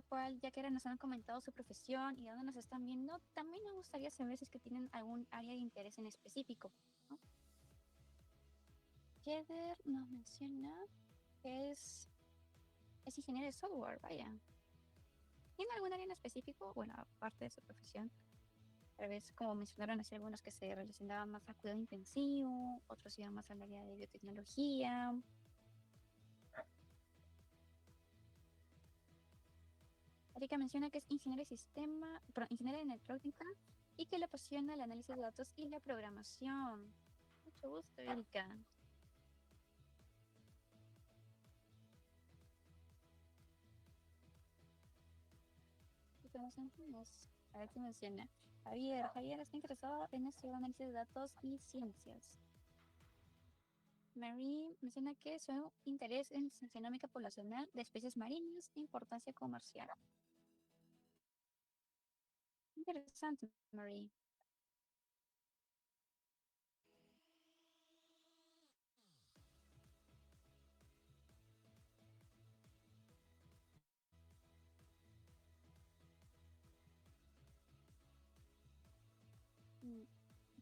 Lo cual, ya que ahora nos han comentado su profesión y dónde nos están viendo, también nos gustaría saber si es que tienen algún área de interés en específico, ¿no? Jeder nos menciona que es ingeniero de software, vaya. ¿Tiene algún área en específico? Bueno, aparte de su profesión. Tal vez, como mencionaron así, algunos que se relacionaban más al cuidado intensivo, otros iban más al área de biotecnología. Erika menciona que es ingeniera de sistema, perdón, ingeniera de electrónica y que le apasiona el análisis de datos y la programación. Mucho gusto, Erika. ¿Y cómo sentimos? A ver qué menciona. Javier está interesado en estudiar análisis de datos y ciencias. Mary menciona que su interés en genómica poblacional de especies marinas e importancia comercial. Interesante, Mary. Mm,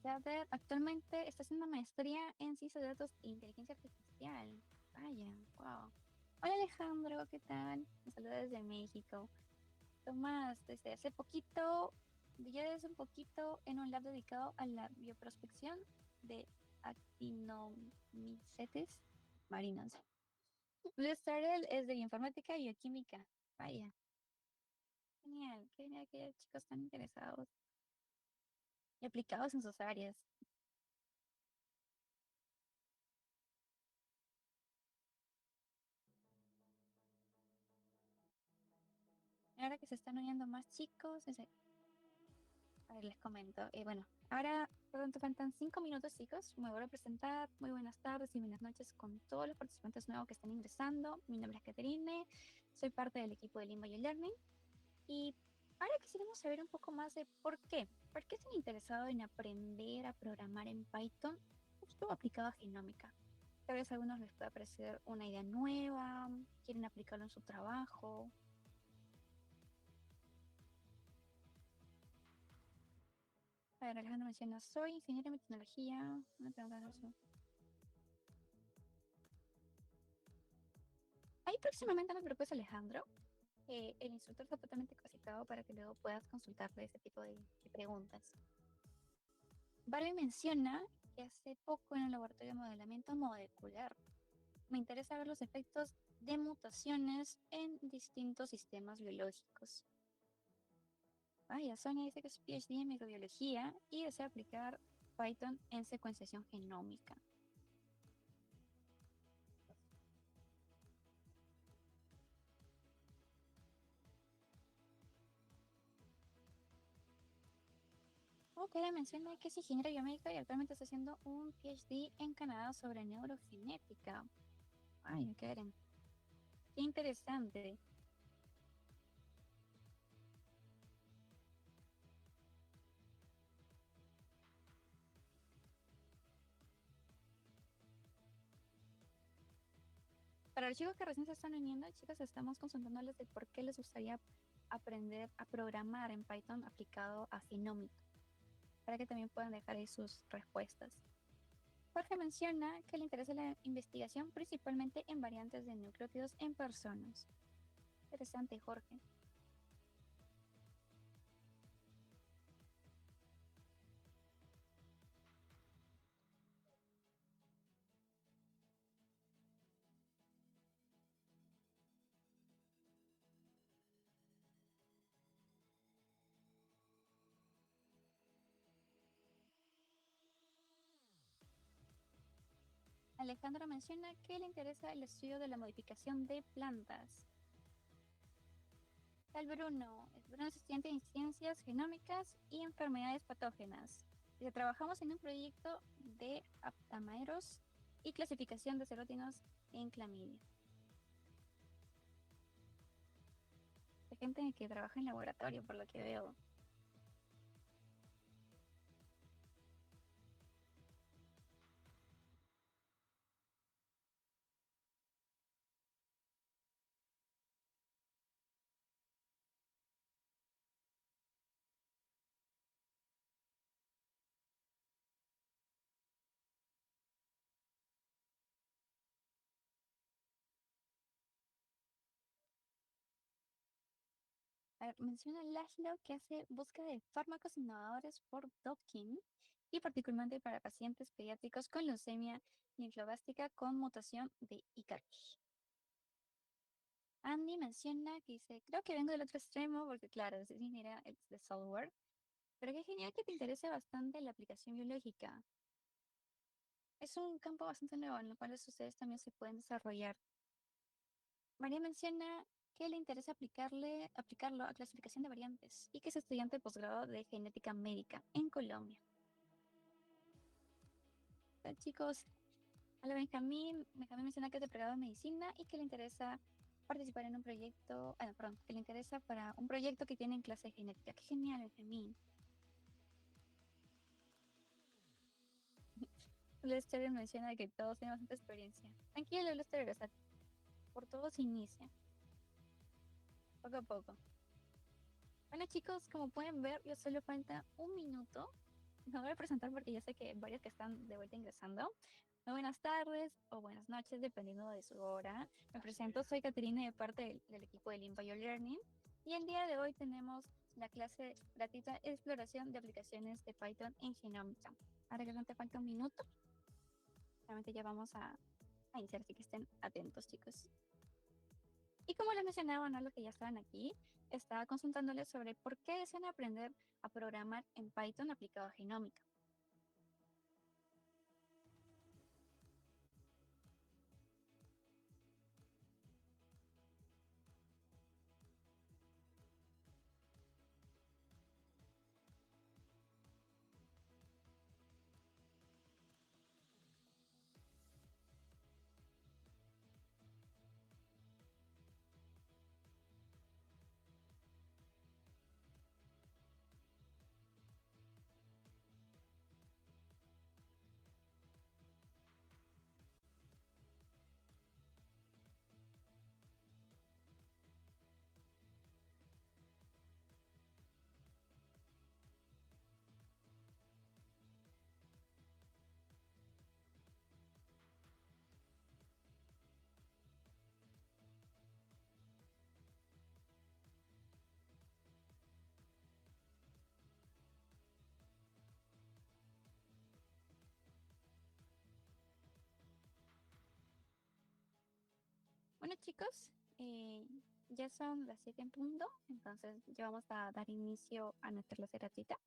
Jader actualmente está haciendo maestría en ciencia de datos e inteligencia artificial. Vaya, wow. Hola Alejandro, ¿qué tal? Me saluda desde México. Tomás, desde hace poquito, ya desde un poquito en un lab dedicado a la bioprospección de actinomicetes marinos. Blue Startle es de informática y bioquímica. Vaya, genial, qué genial que haya chicos tan interesados y aplicados en sus áreas. Ahora que se están uniendo más chicos, a ver, les comento. Bueno, ahora pronto faltan 5 minutos, chicos. Me voy a presentar. Muy buenas tardes y buenas noches con todos los participantes nuevos que están ingresando. Mi nombre es Caterine, soy parte del equipo de Limbo y Learning. Y ahora quisiéramos saber un poco más de por qué. ¿Por qué están interesados en aprender a programar en Python justo aplicado a genómica? Tal vez a algunos les pueda parecer una idea nueva, quieren aplicarlo en su trabajo. A ver, Alejandro menciona, soy ingeniero en tecnología. Una pregunta de eso. Ahí próximamente no te preocupes, Alejandro. El instructor está totalmente capacitado para que luego puedas consultarle ese tipo de preguntas. Barbie menciona que hace poco en el laboratorio de modelamiento molecular me interesa ver los efectos de mutaciones en distintos sistemas biológicos. Vaya, Sonia dice que es PhD en microbiología y desea aplicar Python en secuenciación genómica. Ok, le menciona que es ingeniera biomédica y actualmente está haciendo un PhD en Canadá sobre neurogenética. Ay, Karen, qué interesante. Para los chicos que recién se están uniendo, chicos, estamos consultándoles de por qué les gustaría aprender a programar en Python aplicado a genómica, para que también puedan dejar ahí sus respuestas. Jorge menciona que le interesa la investigación principalmente en variantes de nucleótidos en personas. Interesante, Jorge. Alejandro menciona que le interesa el estudio de la modificación de plantas. Tal Bruno es estudiante en ciencias genómicas y enfermedades patógenas. Dice, trabajamos en un proyecto de aptamaderos y clasificación de serótinos en clamidia. Hay gente que trabaja en laboratorio, por lo que veo. A ver, menciona Laszlo que hace búsqueda de fármacos innovadores por Dopkin y particularmente para pacientes pediátricos con leucemia linfobástica con mutación de Icarus. Andy menciona que dice, creo que vengo del otro extremo porque claro, es ingeniera de software, pero qué genial que te interese bastante la aplicación biológica. Es un campo bastante nuevo en el cual ustedes también se pueden desarrollar. María menciona que le interesa aplicarlo a clasificación de variantes y que es estudiante de posgrado de genética médica en Colombia. Chicos, a la Benjamín menciona que es de pregrado de medicina y que le interesa participar en un proyecto, no, perdón, que le interesa para un proyecto que tiene en clase de genética. Qué genial, Benjamín. Lester menciona que todos tienen bastante experiencia. Tranquilo, Lester, o sea, por todo se inicia, poco a poco. Bueno, chicos, como pueden ver, ya solo falta un minuto. Me voy a presentar porque ya sé que varios que están de vuelta ingresando. Muy buenas tardes o buenas noches, dependiendo de su hora. Me presento, soy Caterina de parte del equipo de Learn Learning. Y el día de hoy tenemos la clase gratuita Exploración de aplicaciones de Python en genómica. Ahora que no te falta un minuto, realmente ya vamos a iniciar, así que estén atentos, chicos. Y como les mencionaba, ¿no? Los que ya estaban aquí, estaba consultándoles sobre por qué desean aprender a programar en Python aplicado a genómica. Bueno, chicos, ya son las 7 en punto, entonces ya vamos a dar inicio a nuestra clase gratuita.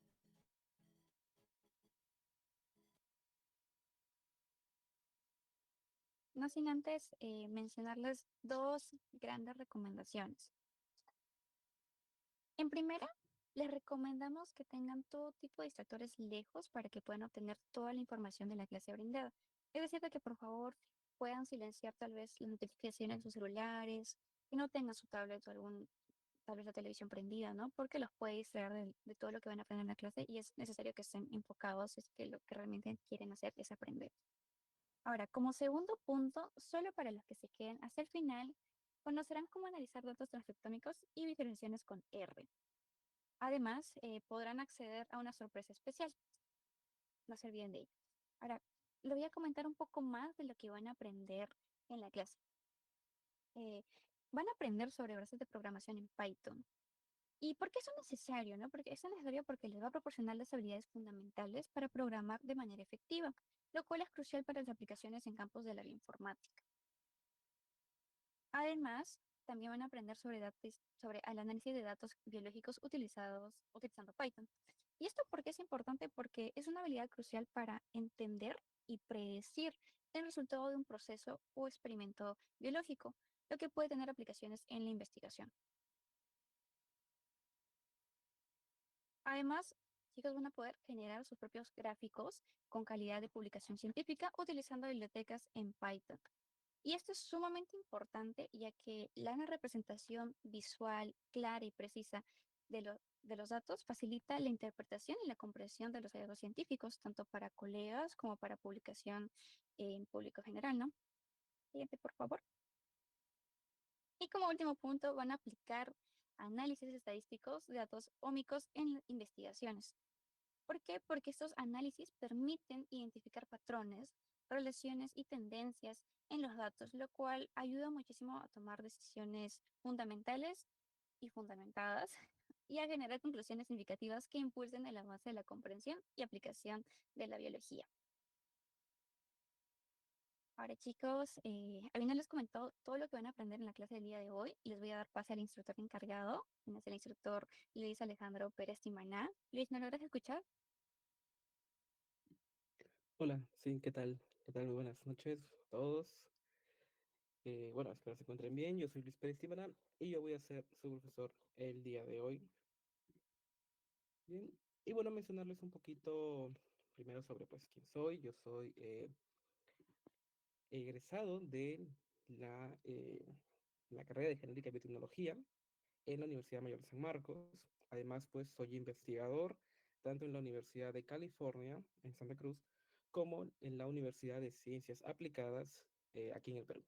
No sin antes mencionarles dos grandes recomendaciones. En primera, les recomendamos que tengan todo tipo de distractores lejos para que puedan obtener toda la información de la clase brindada. Es decir, de que por favor puedan silenciar tal vez las notificaciones de sus celulares, que no tengan su tablet o tal vez la televisión prendida, ¿no? Porque los puede distraer de todo lo que van a aprender en la clase y es necesario que estén enfocados, es que lo que realmente quieren hacer es aprender. Ahora, como segundo punto, solo para los que se queden hasta el final, conocerán cómo analizar datos transcriptómicos y visualizaciones con R. Además, podrán acceder a una sorpresa especial. No se olviden de ello. Ahora, les voy a comentar un poco más de lo que van a aprender en la clase. Eh, Van a aprender sobre bases de programación en Python. ¿Y por qué eso es necesario, no? Porque es necesario porque les va a proporcionar las habilidades fundamentales para programar de manera efectiva, lo cual es crucial para las aplicaciones en campos de la bioinformática. Además, también van a aprender sobre el análisis de datos biológicos utilizando Python. ¿Y esto por qué es importante? Porque es una habilidad crucial para entender y predecir el resultado de un proceso o experimento biológico, lo que puede tener aplicaciones en la investigación. Además, chicos van a poder generar sus propios gráficos con calidad de publicación científica utilizando bibliotecas en Python. Y esto es sumamente importante ya que la representación visual clara y precisa de los datos facilita la interpretación y la comprensión de los hallazgos científicos, tanto para colegas como para publicación en público general, ¿no? Siguiente, por favor. Y como último punto, van a aplicar análisis estadísticos de datos ómicos en investigaciones. ¿Por qué? Porque estos análisis permiten identificar patrones, relaciones y tendencias en los datos, lo cual ayuda muchísimo a tomar decisiones fundamentales y fundamentadas y a generar conclusiones significativas que impulsen el avance de la comprensión y aplicación de la biología. Ahora chicos, Alina les comentó todo lo que van a aprender en la clase del día de hoy y les voy a dar pase al instructor encargado, quien es el instructor Luis Alejandro Pérez Timaná. Luis, ¿me logras escuchar? Hola, sí, ¿qué tal? ¿Qué tal? Muy buenas noches a todos. Bueno, espero se encuentren bien. Yo soy Luis Pérez Timarán y yo voy a ser su profesor el día de hoy. Bien, y bueno, mencionarles un poquito primero sobre pues quién soy. Yo soy egresado de la carrera de Genética y Biotecnología en la Universidad Mayor de San Marcos. Además, pues soy investigador tanto en la Universidad de California, en Santa Cruz, como en la Universidad de Ciencias Aplicadas aquí en el Perú.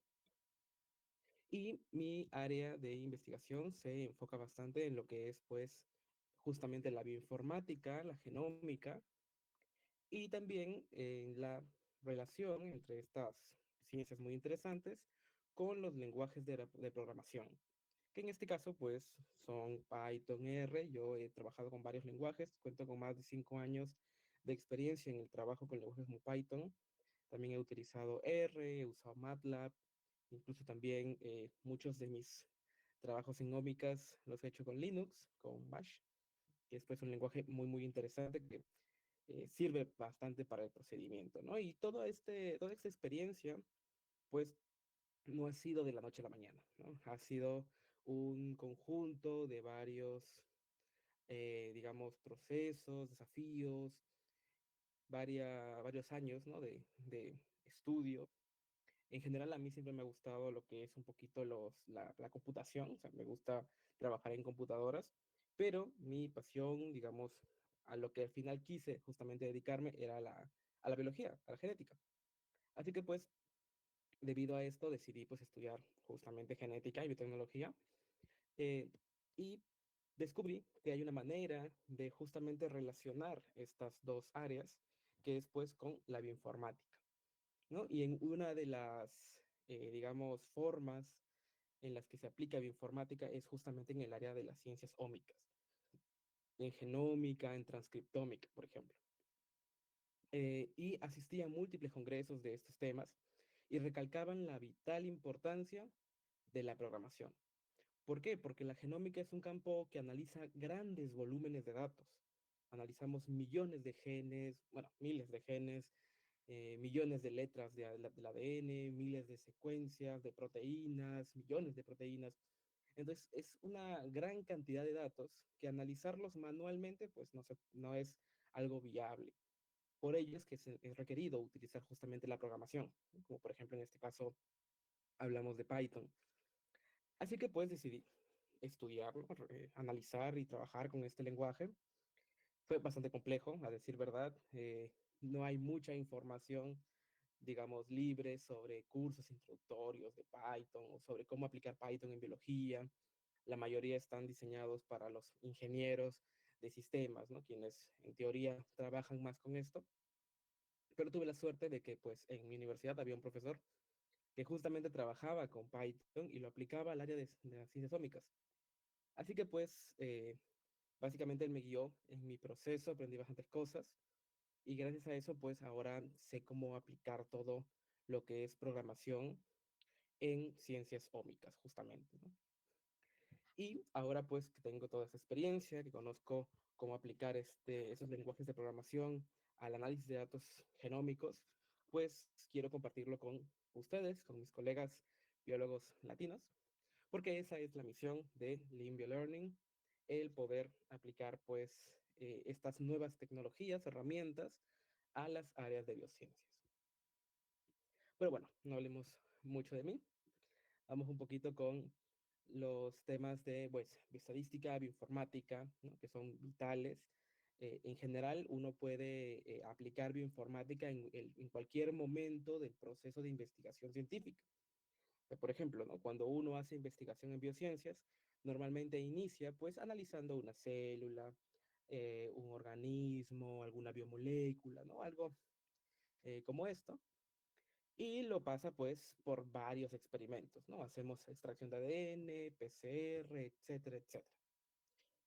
Y mi área de investigación se enfoca bastante en lo que es, pues, justamente la bioinformática, la genómica y también en la relación entre estas ciencias muy interesantes con los lenguajes de programación, que en este caso, pues, son Python, R. Yo he trabajado con varios lenguajes, cuento con más de 5 años de experiencia en el trabajo con lenguajes como Python. También he utilizado R, he usado MATLAB, incluso también muchos de mis trabajos en ómicas los he hecho con Linux, con Bash, que es pues un lenguaje muy, muy interesante que sirve bastante para el procedimiento, ¿no? Y toda esta experiencia, pues, no ha sido de la noche a la mañana, ¿no? Ha sido un conjunto de varios, digamos, procesos, desafíos, varios años, ¿no? De estudio. En general, a mí siempre me ha gustado lo que es un poquito la computación, o sea, me gusta trabajar en computadoras, pero mi pasión, digamos, a lo que al final quise justamente dedicarme era a la biología, a la genética. Así que pues, debido a esto, decidí pues estudiar justamente genética y biotecnología eh, y descubrí que hay una manera de justamente relacionar estas dos áreas, que es pues con la bioinformática, ¿no? Y en una de las, digamos, formas en las que se aplica bioinformática es justamente en el área de las ciencias ómicas, en genómica, en transcriptómica, por ejemplo. Y asistí a múltiples congresos de estos temas y recalcaban la vital importancia de la programación. ¿Por qué? Porque la genómica es un campo que analiza grandes volúmenes de datos. Analizamos millones de genes, bueno, miles de genes, millones de letras del ADN, miles de secuencias de proteínas, millones de proteínas. Entonces, es una gran cantidad de datos que analizarlos manualmente, pues no es algo viable. Por ello es que es requerido utilizar justamente la programación, ¿no? Como por ejemplo en este caso hablamos de Python. Así que pues decidí estudiarlo, analizar y trabajar con este lenguaje. Fue bastante complejo, a decir verdad. No hay mucha información, digamos, libre sobre cursos introductorios de Python o sobre cómo aplicar Python en biología. La mayoría están diseñados para los ingenieros de sistemas, ¿no? Quienes en teoría trabajan más con esto. Pero tuve la suerte de que pues en mi universidad había un profesor que justamente trabajaba con Python y lo aplicaba al área de las ciencias ómicas. Así que pues básicamente él me guió en mi proceso, aprendí bastantes cosas y gracias a eso pues ahora sé cómo aplicar todo lo que es programación en ciencias ómicas justamente, ¿no? Y ahora pues que tengo toda esa experiencia, que conozco cómo aplicar esos lenguajes de programación al análisis de datos genómicos, pues quiero compartirlo con ustedes, con mis colegas biólogos latinos, porque esa es la misión de Lean Learning, el poder aplicar pues estas nuevas tecnologías, herramientas a las áreas de biociencias. Pero bueno, no hablemos mucho de mí. Vamos un poquito con los temas de pues, bioestadística, bioinformática, ¿no? Que son vitales. En general, uno puede aplicar bioinformática en cualquier momento del proceso de investigación científica. Por ejemplo, ¿no? Cuando uno hace investigación en biociencias, normalmente inicia pues analizando una célula, un organismo, alguna biomolécula, ¿no? Algo como esto. y lo pasa pues por varios experimentos, ¿no? Hacemos extracción de ADN, PCR, etcétera, etcétera.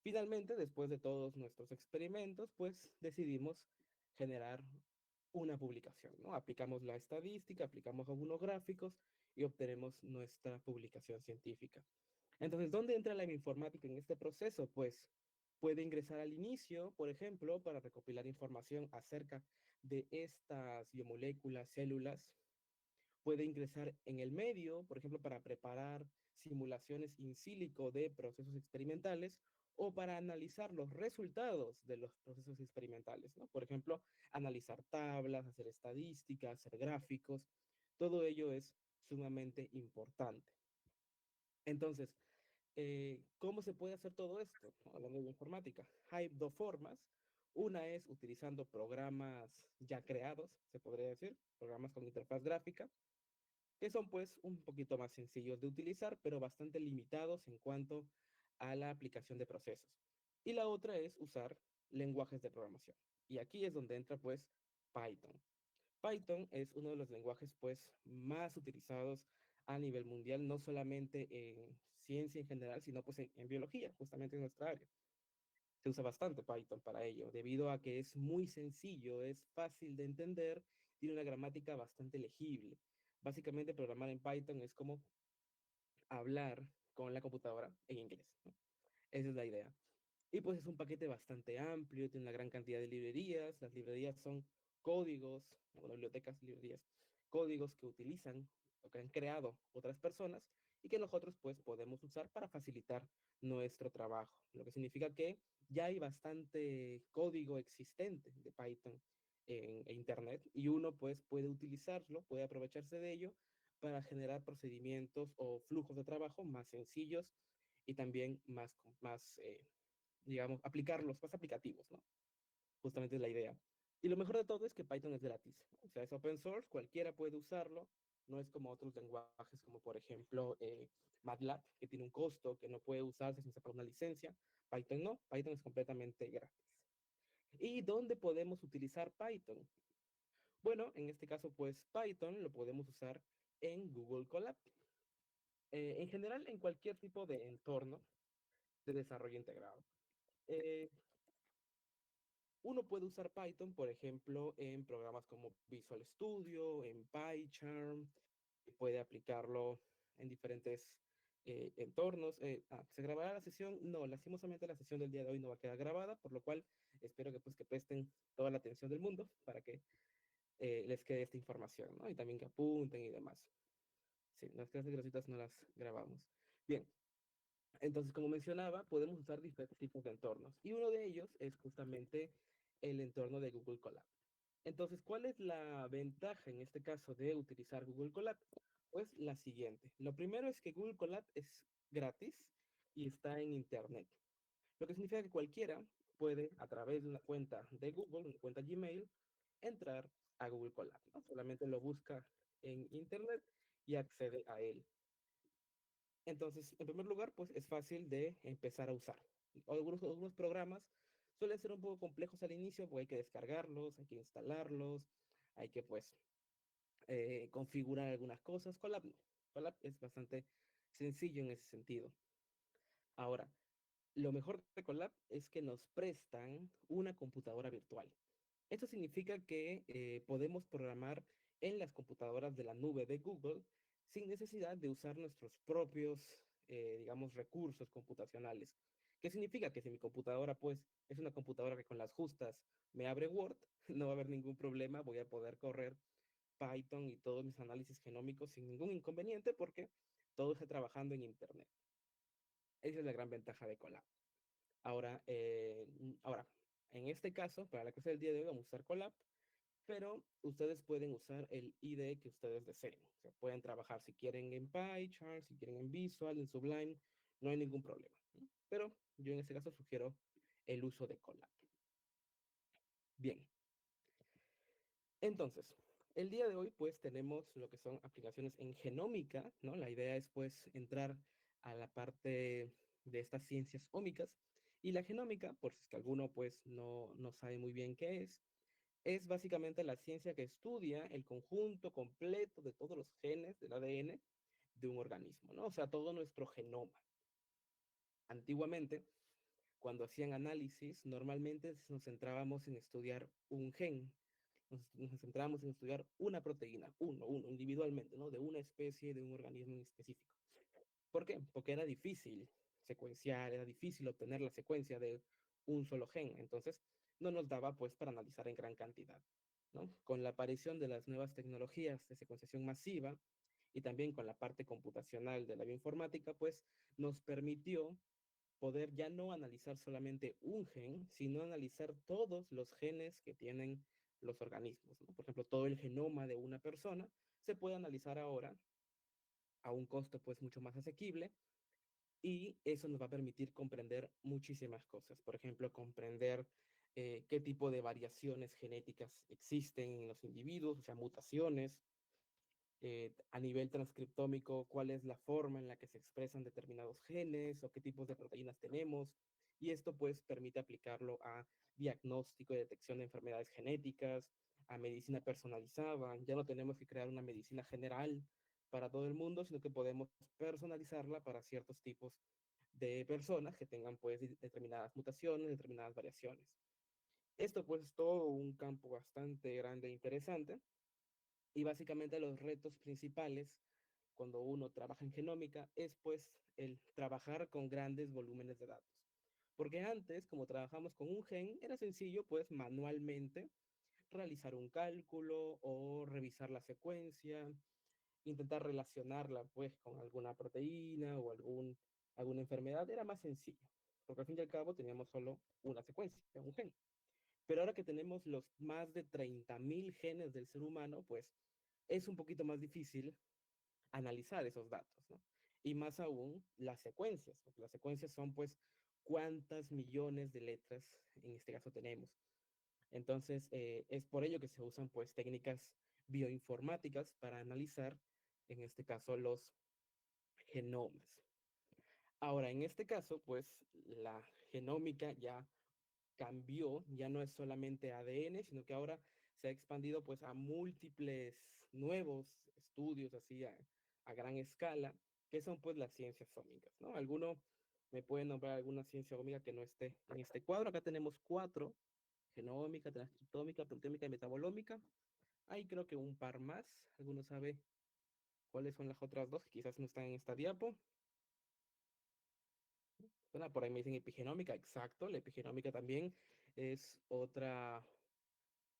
Finalmente, después de todos nuestros experimentos, pues decidimos generar una publicación, ¿no? Aplicamos la estadística, aplicamos algunos gráficos y obtenemos nuestra publicación científica. Entonces, ¿dónde entra la bioinformática en este proceso? Pues puede ingresar al inicio, por ejemplo, para recopilar información acerca de estas biomoléculas, células. Puede ingresar en el medio, por ejemplo, para preparar simulaciones in silico de procesos experimentales o para analizar los resultados de los procesos experimentales, ¿no? Por ejemplo, analizar tablas, hacer estadísticas, hacer gráficos. Todo ello es sumamente importante. Entonces, ¿cómo se puede hacer todo esto? Hablando de informática. Hay dos formas. Una es utilizando programas ya creados, se podría decir, programas con interfaz gráfica, que son pues un poquito más sencillos de utilizar, pero bastante limitados en cuanto a la aplicación de procesos. Y la otra es usar lenguajes de programación. Y aquí es donde entra pues Python. Python es uno de los lenguajes pues más utilizados a nivel mundial, no solamente en ciencia en general, sino pues en biología, justamente en nuestra área. Se usa bastante Python para ello, debido a que es muy sencillo, es fácil de entender, tiene una gramática bastante legible. Básicamente programar en Python es como hablar con la computadora en inglés, ¿no? Esa es la idea. Y pues es un paquete bastante amplio, tiene una gran cantidad de librerías. Las librerías son códigos, bueno, bibliotecas, librerías, códigos que utilizan o que han creado otras personas y que nosotros pues podemos usar para facilitar nuestro trabajo. Lo que significa que ya hay bastante código existente de Python en Internet y uno pues puede utilizarlo, puede aprovecharse de ello para generar procedimientos o flujos de trabajo más sencillos y también más digamos, aplicarlos, más aplicativos, ¿no? Justamente es la idea. Y lo mejor de todo es que Python es gratis, ¿no? O sea, es open source, cualquiera puede usarlo, no es como otros lenguajes como por ejemplo MATLAB, que tiene un costo, que no puede usarse sin sacar una licencia. Python no, Python es completamente gratis. ¿Y dónde podemos utilizar Python? Bueno, en este caso, pues Python lo podemos usar en Google Colab. En general, en cualquier tipo de entorno de desarrollo integrado. Eh, Uno puede usar Python, por ejemplo, en programas como Visual Studio, en PyCharm, y puede aplicarlo en diferentes entornos. ¿Se grabará la sesión? No, lastimosamente la sesión del día de hoy no va a quedar grabada, por lo cual espero que, pues, que presten toda la atención del mundo para que les quede esta información, ¿no? Y también que apunten y demás. Sí, las clases gratuitas no las grabamos. Bien, entonces, como mencionaba, podemos usar diferentes tipos de entornos y uno de ellos es justamente el entorno de Google Colab. Entonces, ¿cuál es la ventaja en este caso de utilizar Google Colab? Pues la siguiente. Lo primero es que Google Colab es gratis y está en Internet, lo que significa que cualquiera puede, a través de una cuenta de Google, una cuenta Gmail, entrar a Google Colab, ¿no? Solamente lo busca en Internet y accede a él. Entonces, en primer lugar, pues es fácil de empezar a usar. Algunos programas suelen ser un poco complejos al inicio, porque hay que descargarlos, hay que instalarlos, hay que pues configurar algunas cosas. Colab no. Colab es bastante sencillo en ese sentido. Ahora, lo mejor de Colab es que nos prestan una computadora virtual. Esto significa que podemos programar en las computadoras de la nube de Google sin necesidad de usar nuestros propios, digamos, recursos computacionales. ¿Qué significa? Que si mi computadora, pues, es una computadora que con las justas me abre Word, no va a haber ningún problema, voy a poder correr Python y todos mis análisis genómicos sin ningún inconveniente porque todo está trabajando en Internet. Esa es la gran ventaja de Colab. Ahora, en este caso, para la clase del día de hoy vamos a usar Colab, pero ustedes pueden usar el IDE que ustedes deseen. O sea, pueden trabajar si quieren en PyCharm, si quieren en Visual, en Sublime, no hay ningún problema, ¿no? Pero yo en este caso sugiero el uso de Colab. Bien, entonces, el día de hoy pues tenemos lo que son aplicaciones en genómica, ¿no? La idea es pues entrar a la parte de estas ciencias ómicas y la genómica, por si es que alguno pues no sabe muy bien qué es básicamente la ciencia que estudia el conjunto completo de todos los genes del ADN de un organismo, ¿no? O sea, todo nuestro genoma. Antiguamente, cuando hacían análisis, normalmente nos centrábamos en estudiar un gen, nos centrábamos en estudiar una proteína, uno, individualmente, ¿no? De una especie, de un organismo en específico. ¿Por qué? Porque era difícil secuenciar, era difícil obtener la secuencia de un solo gen, entonces no nos daba pues para analizar en gran cantidad, ¿no? Con la aparición de las nuevas tecnologías de secuenciación masiva y también con la parte computacional de la bioinformática, pues nos permitió poder ya no analizar solamente un gen, sino analizar todos los genes que tienen los organismos, ¿no? Por ejemplo, todo el genoma de una persona se puede analizar ahora a un costo pues mucho más asequible y eso nos va a permitir comprender muchísimas cosas. Por ejemplo, comprender qué tipo de variaciones genéticas existen en los individuos, o sea, mutaciones, a nivel transcriptómico, cuál es la forma en la que se expresan determinados genes o qué tipos de proteínas tenemos. Y esto pues permite aplicarlo a diagnóstico y detección de enfermedades genéticas, a medicina personalizada. Ya no tenemos que crear una medicina general para todo el mundo, sino que podemos personalizarla para ciertos tipos de personas que tengan pues determinadas mutaciones, determinadas variaciones. Esto pues es todo un campo bastante grande e interesante y básicamente los retos principales cuando uno trabaja en genómica es pues el trabajar con grandes volúmenes de datos. Porque antes, como trabajamos con un gen, era sencillo pues manualmente realizar un cálculo o revisar la secuencia, intentar relacionarla pues con alguna proteína o alguna enfermedad, era más sencillo. Porque al fin y al cabo teníamos solo una secuencia, un gen. Pero ahora que tenemos los más de 30.000 genes del ser humano, pues es un poquito más difícil analizar esos datos, ¿no? Y más aún las secuencias, porque las secuencias son pues cuántas millones de letras en este caso tenemos. Entonces, es por ello que se usan pues técnicas bioinformáticas para analizar, en este caso, los genomas. Ahora, en este caso, pues la genómica ya cambió, ya no es solamente ADN, sino que ahora se ha expandido pues a múltiples nuevos estudios así a gran escala, que son pues las ciencias ómicas, ¿no? ¿Alguno me puede nombrar alguna ciencia ómica que no esté en este cuadro? Acá tenemos cuatro: genómica, transcriptómica, proteómica y metabolómica. Hay creo que un par más. ¿Alguno sabe cuáles son las otras dos que quizás no están en esta diapo? Bueno, por ahí me dicen epigenómica, exacto. La epigenómica también es otra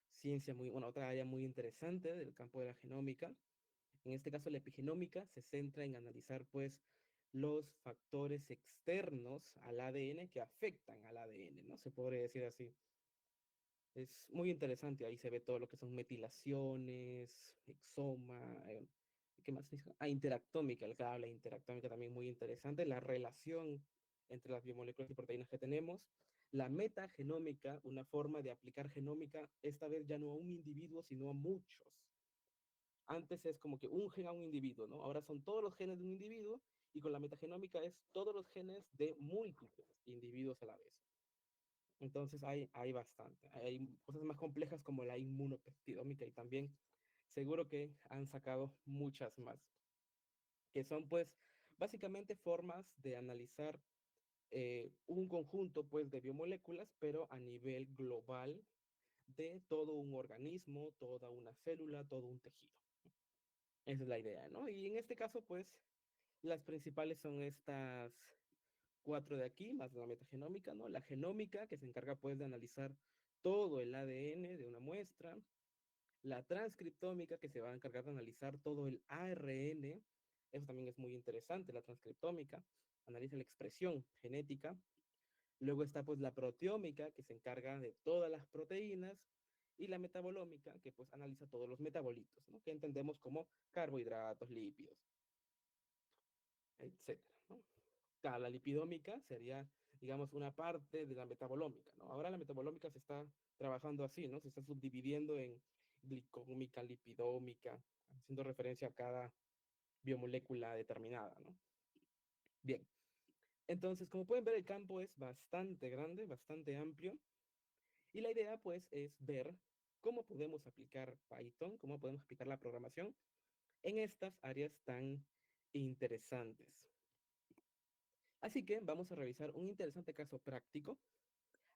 ciencia muy, bueno, otra área muy interesante del campo de la genómica. En este caso, la epigenómica se centra en analizar, pues, los factores externos al ADN que afectan al ADN, ¿no? Se podría decir así. Es muy interesante, ahí se ve todo lo que son metilaciones, exoma, ¿qué más dijo? Ah, interactómica, el que habla interactómica también muy interesante, la relación entre las biomoléculas y proteínas que tenemos. La metagenómica, una forma de aplicar genómica, esta vez ya no a un individuo, sino a muchos. Antes es como que un gen a un individuo, ¿no? Ahora son todos los genes de un individuo y con la metagenómica es todos los genes de múltiples individuos a la vez. Entonces hay bastante. Hay cosas más complejas como la inmunopeptidómica y también seguro que han sacado muchas más, que son pues básicamente formas de analizar un conjunto pues de biomoléculas, pero a nivel global de todo un organismo, toda una célula, todo un tejido. Esa es la idea, ¿no? Y en este caso pues las principales son estas cuatro de aquí, más la metagenómica, ¿no? La genómica, que se encarga pues de analizar todo el ADN de una muestra. La transcriptómica, que se va a encargar de analizar todo el ARN. Eso también es muy interesante, la transcriptómica. Analiza la expresión genética. Luego está pues la proteómica, que se encarga de todas las proteínas. Y la metabolómica, que pues analiza todos los metabolitos, ¿no? Que entendemos como carbohidratos, lípidos, etcétera, ¿no? La lipidómica sería, digamos, una parte de la metabolómica, ¿no? Ahora la metabolómica se está trabajando así, ¿no? Se está subdividiendo en glicómica, lipidómica, haciendo referencia a cada biomolécula determinada, ¿no? Bien, entonces, como pueden ver, el campo es bastante grande, bastante amplio, y la idea, pues, es ver cómo podemos aplicar Python, cómo podemos aplicar la programación en estas áreas tan interesantes. Así que vamos a revisar un interesante caso práctico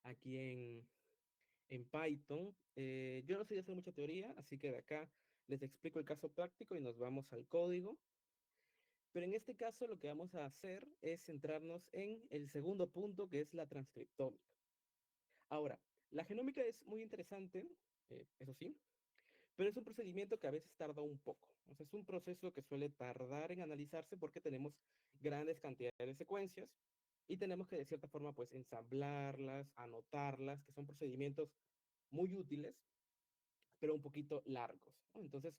aquí en Python. Yo no soy de hacer mucha teoría, así que de acá les explico el caso práctico y nos vamos al código. Pero en este caso lo que vamos a hacer es centrarnos en el segundo punto, que es la transcriptómica. Ahora, la genómica es muy interesante, eso sí, pero es un procedimiento que a veces tarda un poco. O sea, es un proceso que suele tardar en analizarse porque tenemos grandes cantidades de secuencias y tenemos que de cierta forma pues ensamblarlas, anotarlas, que son procedimientos muy útiles, pero un poquito largos, ¿no? Entonces,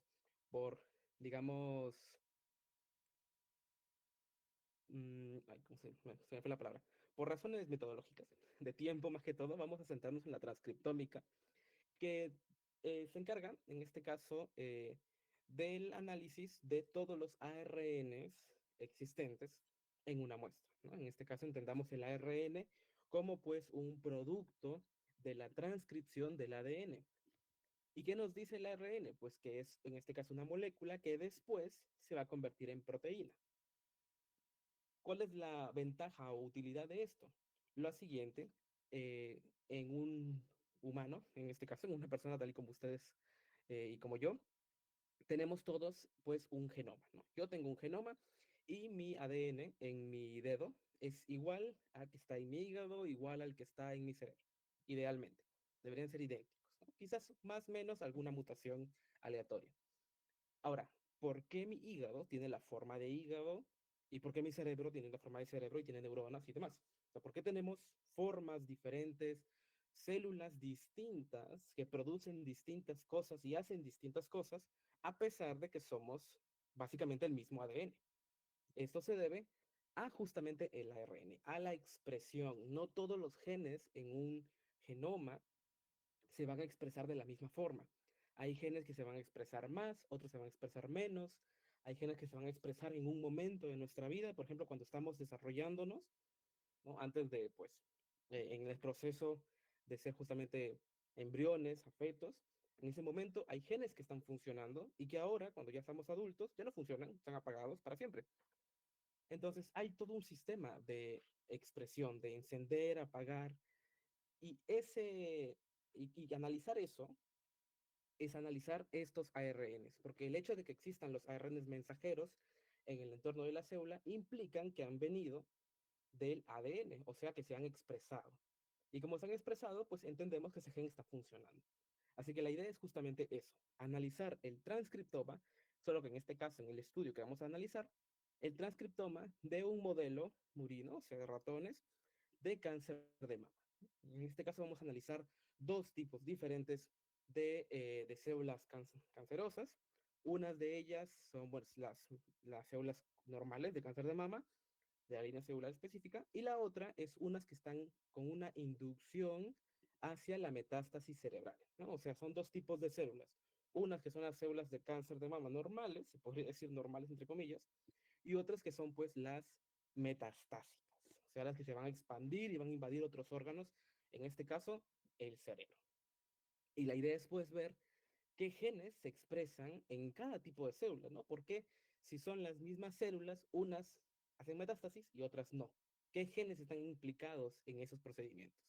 por, digamos, ay, bueno, se me fue la palabra. Por razones metodológicas, de tiempo más que todo, vamos a centrarnos en la transcriptómica, que se encarga, en este caso, del análisis de todos los ARNs existentes en una muestra, ¿no? En este caso, entendamos el ARN como pues un producto de la transcripción del ADN. ¿Y qué nos dice el ARN? Pues que es, en este caso, una molécula que después se va a convertir en proteína. ¿Cuál es la ventaja o utilidad de esto? Lo siguiente, en un humano, en este caso, en una persona tal y como ustedes y como yo, tenemos todos pues un genoma, ¿no? Yo tengo un genoma y mi ADN en mi dedo es igual al que está en mi hígado, igual al que está en mi cerebro, idealmente. Deberían ser idénticos, ¿no? Quizás más o menos alguna mutación aleatoria. Ahora, ¿por qué mi hígado tiene la forma de hígado y por qué mi cerebro tiene la forma de cerebro y tiene neuronas y demás? O sea, ¿por qué tenemos formas diferentes, células distintas que producen distintas cosas y hacen distintas cosas a pesar de que somos básicamente el mismo ADN? Esto se debe a justamente el ARN, a la expresión. No todos los genes en un genoma se van a expresar de la misma forma. Hay genes que se van a expresar más, otros se van a expresar menos. Hay genes que se van a expresar en un momento de nuestra vida, por ejemplo, cuando estamos desarrollándonos, ¿no? Antes de, pues, en el proceso de ser justamente embriones, fetos. En ese momento hay genes que están funcionando y que ahora, cuando ya estamos adultos, ya no funcionan, están apagados para siempre. Entonces, hay todo un sistema de expresión, de encender, apagar, y y analizar eso es analizar estos ARNs, porque el hecho de que existan los ARNs mensajeros en el entorno de la célula implican que han venido del ADN, o sea que se han expresado. Y como se han expresado, pues entendemos que ese gen está funcionando. Así que la idea es justamente eso, analizar el transcriptoma, solo que en este caso, en el estudio que vamos a analizar, el transcriptoma de un modelo murino, o sea, de ratones, de cáncer de mama. En este caso vamos a analizar dos tipos diferentes de células cancerosas. Unas de ellas son bueno, las células normales de cáncer de mama, de la línea celular específica, y la otra es unas que están con una inducción hacia la metástasis cerebral, ¿no? O sea, son dos tipos de células. Unas que son las células de cáncer de mama normales, se podría decir normales entre comillas, y otras que son pues las metastásicas, o sea, las que se van a expandir y van a invadir otros órganos, en este caso, el cerebro. Y la idea es pues ver qué genes se expresan en cada tipo de célula, ¿no? Porque si son las mismas células, unas hacen metástasis y otras no. ¿Qué genes están implicados en esos procedimientos?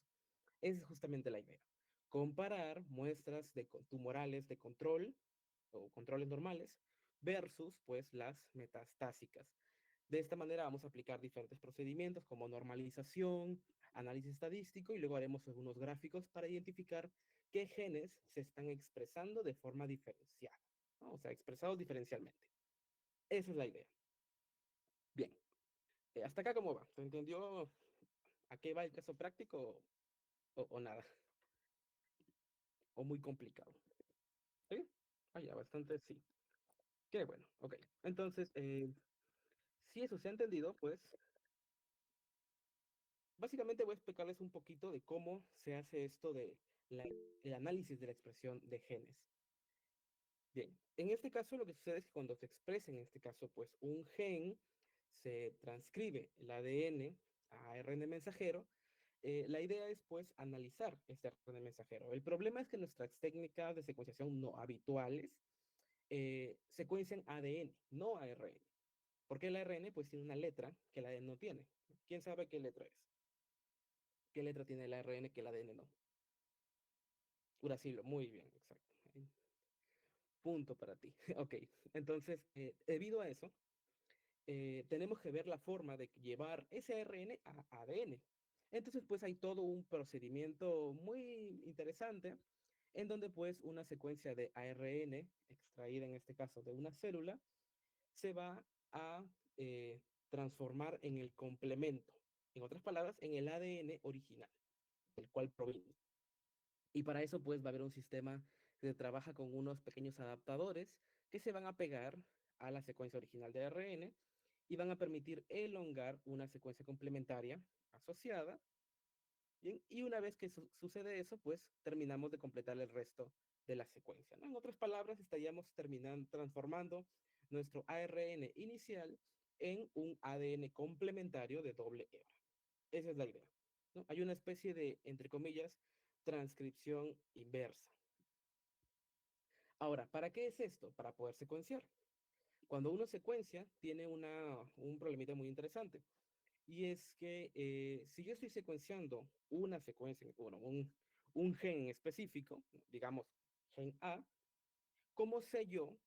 Esa es justamente la idea. Comparar muestras de tumorales de control o controles normales versus pues las metastásicas. De esta manera vamos a aplicar diferentes procedimientos como normalización, análisis estadístico y luego haremos algunos gráficos para identificar qué genes se están expresando de forma diferenciada, ¿no? O sea, expresados diferencialmente. Esa es la idea. Bien, hasta acá cómo va. ¿Se entendió a qué va el caso práctico o nada? ¿O muy complicado? ¿Sí? Ah, ya, bastante sí. Qué bueno, ok. Entonces, si eso se ha entendido, pues básicamente voy a explicarles un poquito de cómo se hace esto de el análisis de la expresión de genes. Bien, en este caso lo que sucede es que cuando se expresa, en este caso, pues un gen, se transcribe el ADN a ARN mensajero, la idea es pues analizar este ARN mensajero. El problema es que nuestras técnicas de secuenciación no habituales secuencian ADN, no ARN. Porque el ARN pues tiene una letra que el ADN no tiene. ¿Quién sabe qué letra es? ¿Qué letra tiene el ARN que el ADN no? Uracilo, muy bien, exacto. Punto para ti. Ok, entonces, debido a eso, tenemos que ver la forma de llevar ese ARN a ADN. Entonces, pues hay todo un procedimiento muy interesante en donde pues una secuencia de ARN extraída en este caso de una célula se va a transformar en el complemento, en otras palabras, en el ADN original, del cual proviene. Y para eso pues va a haber un sistema que trabaja con unos pequeños adaptadores que se van a pegar a la secuencia original de ARN y van a permitir elongar una secuencia complementaria asociada. Bien, y una vez que sucede eso, pues terminamos de completar el resto de la secuencia, ¿no? En otras palabras, estaríamos terminando, transformando nuestro ARN inicial en un ADN complementario de doble hebra. Esa es la idea, ¿no? Hay una especie de, entre comillas, transcripción inversa. Ahora, ¿para qué es esto? Para poder secuenciar. Cuando uno secuencia, tiene un problemita muy interesante. Y es que si yo estoy secuenciando una secuencia, bueno, un gen en específico, digamos gen A, ¿cómo sé yo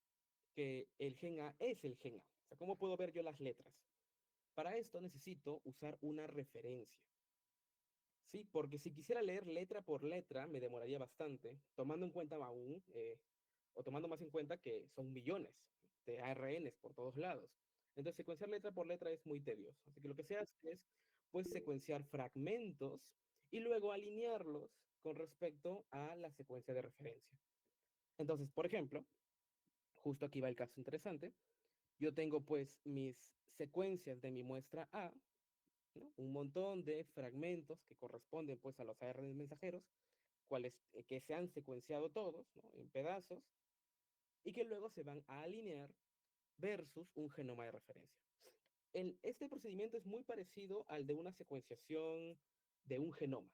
que el gen A es el gen A? O sea, ¿cómo puedo ver yo las letras? Para esto necesito usar una referencia. Sí, porque si quisiera leer letra por letra, me demoraría bastante, tomando en cuenta aún, o tomando más en cuenta que son millones de ARNs por todos lados. Entonces, secuenciar letra por letra es muy tedioso. Así que lo que se hace es, pues, secuenciar fragmentos y luego alinearlos con respecto a la secuencia de referencia. Entonces, por ejemplo, justo aquí va el caso interesante. Yo tengo, pues, mis secuencias de mi muestra A, ¿no? Un montón de fragmentos que corresponden pues a los ARN mensajeros, cuales que se han secuenciado todos, ¿no? En pedazos y que luego se van a alinear versus un genoma de referencia. Este procedimiento es muy parecido al de una secuenciación de un genoma.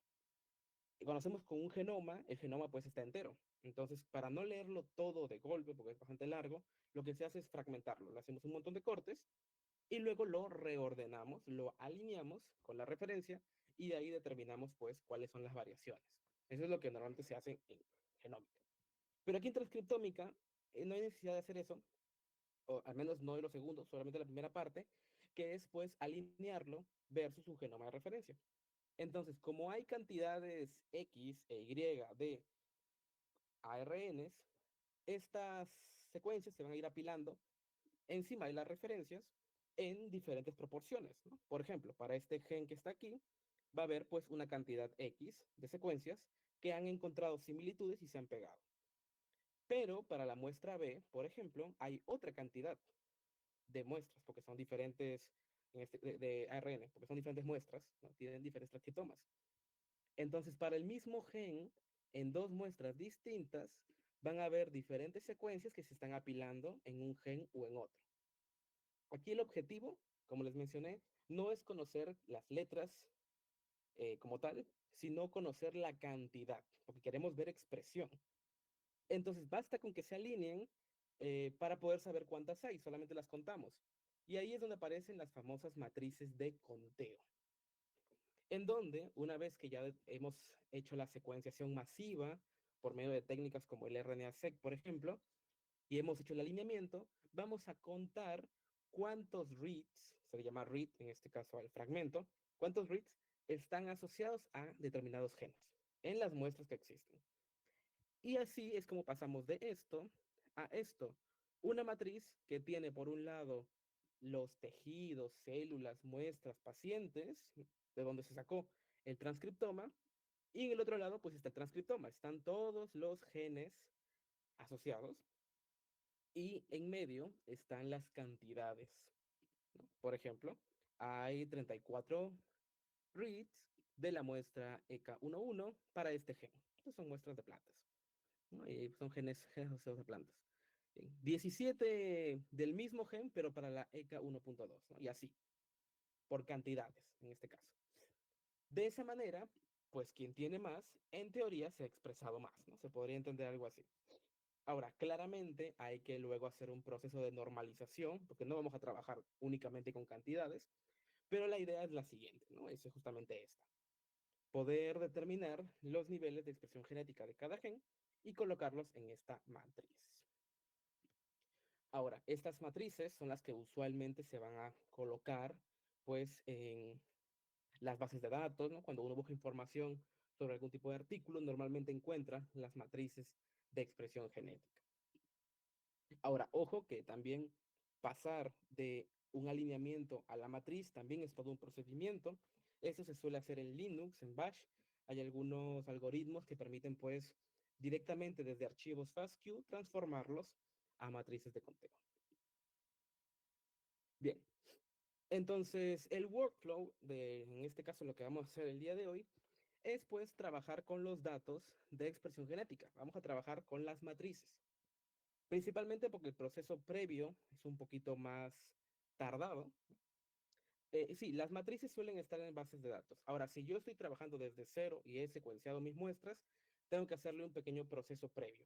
Cuando hacemos con un genoma, el genoma pues está entero. Entonces, para no leerlo todo de golpe, porque es bastante largo, lo que se hace es fragmentarlo. Le hacemos un montón de cortes y luego lo reordenamos, lo alineamos con la referencia y de ahí determinamos pues cuáles son las variaciones. Eso es lo que normalmente se hace en genómica. Pero aquí en transcriptómica no hay necesidad de hacer eso, o al menos no de los segundos, solamente la primera parte, que es pues alinearlo versus un genoma de referencia. Entonces, como hay cantidades X e Y de ARNs, estas secuencias se van a ir apilando encima de las referencias en diferentes proporciones, ¿no? Por ejemplo, para este gen que está aquí, va a haber pues una cantidad X de secuencias que han encontrado similitudes y se han pegado. Pero para la muestra B, por ejemplo, hay otra cantidad de muestras, porque son diferentes de ARN, porque son diferentes muestras, ¿no? Tienen diferentes transcriptomas. Entonces, para el mismo gen, en dos muestras distintas, van a haber diferentes secuencias que se están apilando en un gen o en otro. Aquí el objetivo, como les mencioné, no es conocer las letras como tal, sino conocer la cantidad, porque queremos ver expresión. Entonces basta con que se alineen para poder saber cuántas hay, solamente las contamos. Y ahí es donde aparecen las famosas matrices de conteo, en donde una vez que ya hemos hecho la secuenciación masiva por medio de técnicas como el RNA-seq, por ejemplo, y hemos hecho el alineamiento, vamos a contar cuántos reads, se le llama read en este caso al fragmento, cuántos reads están asociados a determinados genes en las muestras que existen. Y así es como pasamos de esto a esto. Una matriz que tiene por un lado los tejidos, células, muestras, pacientes, de donde se sacó el transcriptoma, y en el otro lado pues está el transcriptoma, están todos los genes asociados y en medio están las cantidades, ¿no? Por ejemplo, hay 34 reads de la muestra EK11 para este gen. Estas son muestras de plantas, ¿no? Y son genes asociados de plantas. Bien. 17 del mismo gen, pero para la EK1.2, ¿no? Y así, por cantidades, en este caso. De esa manera, pues quien tiene más, en teoría se ha expresado más, ¿no? Se podría entender algo así. Ahora, claramente hay que luego hacer un proceso de normalización, porque no vamos a trabajar únicamente con cantidades, pero la idea es la siguiente, ¿no? Es justamente esta: poder determinar los niveles de expresión genética de cada gen y colocarlos en esta matriz. Ahora, estas matrices son las que usualmente se van a colocar, pues, en las bases de datos, ¿no? Cuando uno busca información sobre algún tipo de artículo, normalmente encuentra las matrices de expresión genética. Ahora, ojo que también pasar de un alineamiento a la matriz también es todo un procedimiento. Eso se suele hacer en Linux, en Bash. Hay algunos algoritmos que permiten, pues, directamente desde archivos FASTQ transformarlos a matrices de conteo. Bien, entonces el workflow en este caso, lo que vamos a hacer el día de hoy es, pues, trabajar con los datos de expresión genética. Vamos a trabajar con las matrices. Principalmente porque el proceso previo es un poquito más tardado. Sí, las matrices suelen estar en bases de datos. Ahora, si yo estoy trabajando desde cero y he secuenciado mis muestras, tengo que hacerle un pequeño proceso previo,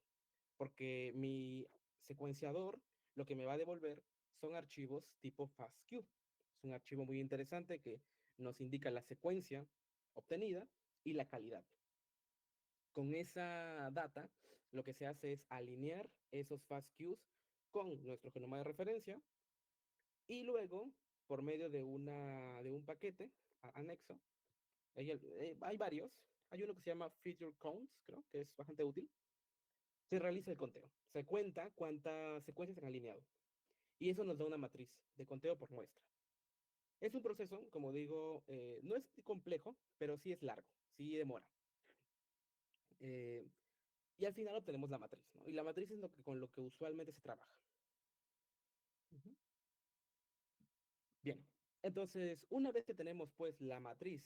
porque mi secuenciador lo que me va a devolver son archivos tipo FASTQ. Es un archivo muy interesante que nos indica la secuencia obtenida y la calidad. Con esa data, lo que se hace es alinear esos FASTQs con nuestro genoma de referencia y luego, por medio de un paquete anexo, hay varios. Hay uno que se llama Feature Counts, creo que es bastante útil. Se realiza el conteo. Se cuenta cuántas secuencias se han alineado. Y eso nos da una matriz de conteo por muestra. Es un proceso, como digo, no es complejo, pero sí es largo, sí demora. Eh, y al final obtenemos la matriz, ¿no? Y la matriz es con lo que usualmente se trabaja. Ujú. Bien, entonces, una vez que tenemos, pues, la matriz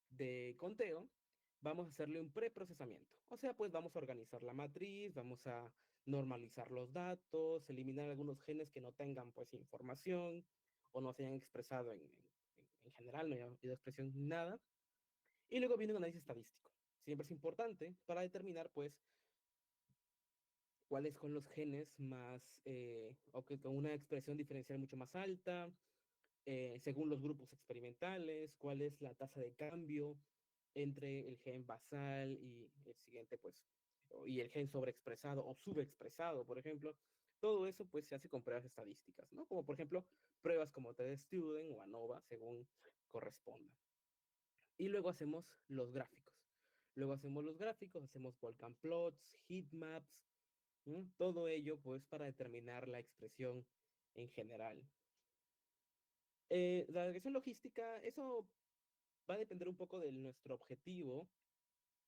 de conteo, vamos a hacerle un preprocesamiento. O sea, pues vamos a organizar la matriz, vamos a normalizar los datos, eliminar algunos genes que no tengan, pues, información o no se hayan expresado en general, no haya habido expresión ni nada. Y luego viene un análisis estadístico. Siempre es importante para determinar, pues, cuáles son los genes más, o que con una expresión diferencial mucho más alta, según los grupos experimentales, cuál es la tasa de cambio entre el gen basal y el siguiente, pues, y el gen sobreexpresado o subexpresado, por ejemplo. Todo eso, pues, se hace con pruebas estadísticas, ¿no? Como, por ejemplo, pruebas como TD-Student o ANOVA, según corresponda. Y luego hacemos los gráficos. Luego hacemos los gráficos, hacemos Volcán plots, heatmaps, ¿no? Todo ello, pues, para determinar la expresión en general. La regresión logística, eso va a depender un poco de nuestro objetivo.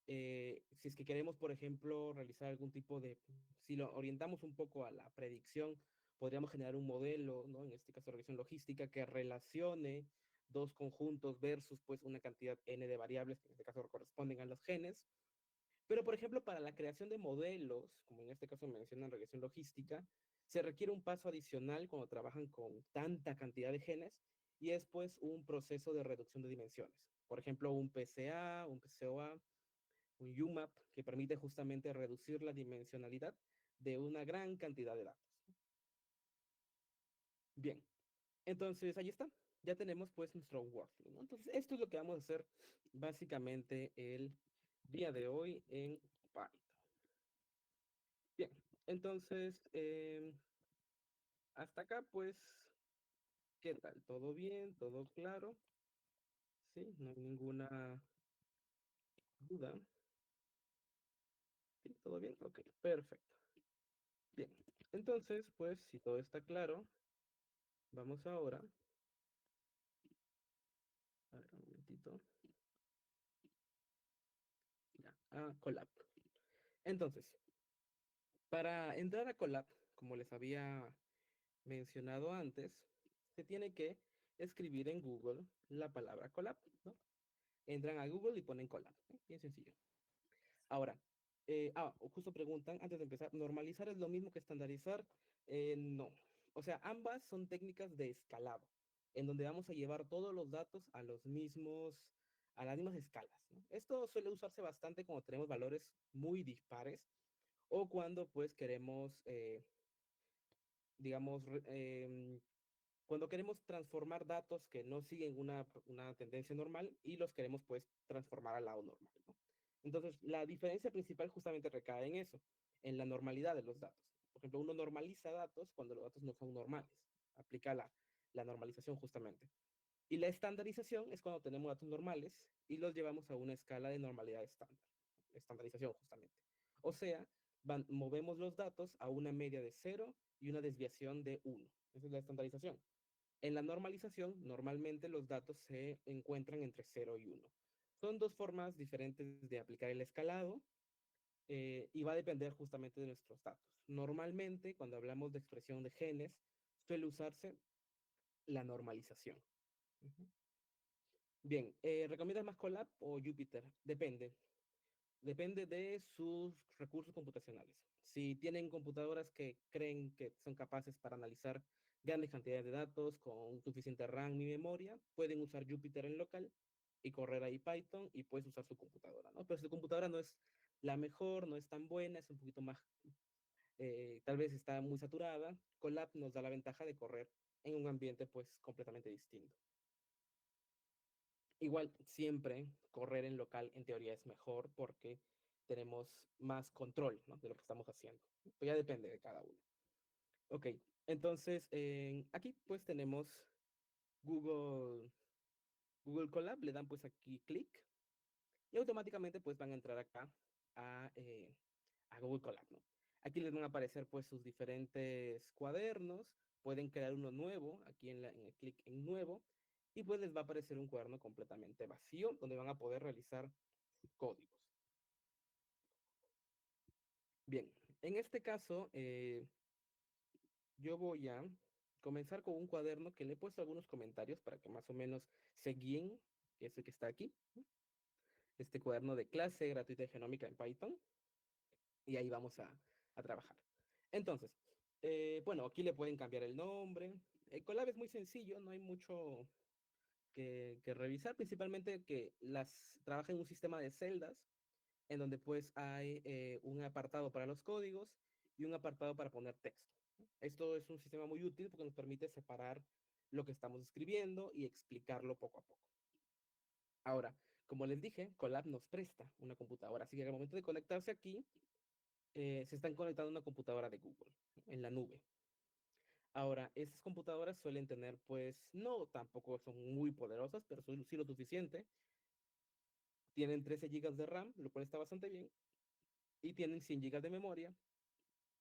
Si es que queremos, por ejemplo, realizar algún tipo de, si lo orientamos un poco a la predicción, podríamos generar un modelo, ¿no? En este caso, regresión logística, que relacione dos conjuntos versus, pues, una cantidad n de variables, que en este caso corresponden a los genes. Pero, por ejemplo, para la creación de modelos, como en este caso mencionan regresión logística, se requiere un paso adicional cuando trabajan con tanta cantidad de genes, y es, pues, un proceso de reducción de dimensiones. Por ejemplo, un PCA, un PCOA, un UMAP, que permite justamente reducir la dimensionalidad de una gran cantidad de datos. Bien, entonces ahí está. Ya tenemos, pues, nuestro workflow, ¿no? Entonces, esto es lo que vamos a hacer básicamente el día de hoy en Python. Bien, entonces, hasta acá, pues, ¿qué tal? ¿Todo bien? ¿Todo claro? ¿Sí? ¿No hay ninguna duda? ¿Sí? ¿Todo bien? Ok, perfecto. Bien, entonces, pues, si todo está claro, vamos ahora, a ver, un momentito, ya, a Colab. Entonces, para entrar a Colab, como les había mencionado antes, se tiene que escribir en Google la palabra Colab, ¿no? Entran a Google y ponen Colab, ¿eh? Bien sencillo. Ahora, justo preguntan, antes de empezar, ¿normalizar es lo mismo que estandarizar? No. O sea, ambas son técnicas de escalado, en donde vamos a llevar todos los datos a las mismas escalas, ¿no? Esto suele usarse bastante cuando tenemos valores muy dispares o cuando pues queremos, digamos, cuando queremos transformar datos que no siguen una tendencia normal y los queremos pues transformar al lado normal, ¿no? Entonces, la diferencia principal justamente recae en eso, en la normalidad de los datos. Por ejemplo, uno normaliza datos cuando los datos no son normales. Aplica la normalización justamente. Y la estandarización es cuando tenemos datos normales y los llevamos a una escala de normalidad estándar. Estandarización justamente. O sea, movemos los datos a una media de cero y una desviación de uno. Esa es la estandarización. En la normalización, normalmente los datos se encuentran entre cero y uno. Son dos formas diferentes de aplicar el escalado y va a depender justamente de nuestros datos. Normalmente, cuando hablamos de expresión de genes, suele usarse la normalización. Ujú. Bien, ¿recomiendas más Colab o Jupyter? Depende. Depende de sus recursos computacionales. Si tienen computadoras que creen que son capaces para analizar grandes cantidades de datos con suficiente RAM y memoria, pueden usar Jupyter en local y correr ahí Python y puedes usar su computadora, ¿no? Pero si tu computadora no es la mejor, no es tan buena, es un poquito más, tal vez está muy saturada, Colab nos da la ventaja de correr en un ambiente pues completamente distinto. Igual, siempre correr en local en teoría es mejor porque tenemos más control, ¿no? De lo que estamos haciendo. Pues ya depende de cada uno. Ok, entonces aquí pues tenemos Google, Google Colab, le dan pues aquí clic y automáticamente pues van a entrar acá a, eh, a Google Colab, ¿no? Aquí les van a aparecer pues sus diferentes cuadernos, pueden crear uno nuevo, aquí en el clic en nuevo, y pues les va a aparecer un cuaderno completamente vacío donde van a poder realizar códigos. Bien, en este caso yo voy a comenzar con un cuaderno que le he puesto algunos comentarios para que más o menos se guíen, que es el que está aquí, este cuaderno de clase gratuita de genómica en Python, y ahí vamos a trabajar. Entonces, bueno, aquí le pueden cambiar el nombre. El Colab es muy sencillo, no hay mucho que revisar, principalmente que las trabaja en un sistema de celdas, en donde pues hay un apartado para los códigos y un apartado para poner texto. Esto es un sistema muy útil porque nos permite separar lo que estamos escribiendo y explicarlo poco a poco. Ahora, como les dije, Colab nos presta una computadora, así que al momento de conectarse aquí, se están conectando a una computadora de Google en la nube. Ahora, estas computadoras suelen tener, pues, no tampoco son muy poderosas, pero son sí lo suficiente. Tienen 13 gigas de RAM, lo cual está bastante bien, y tienen 100 gigas de memoria,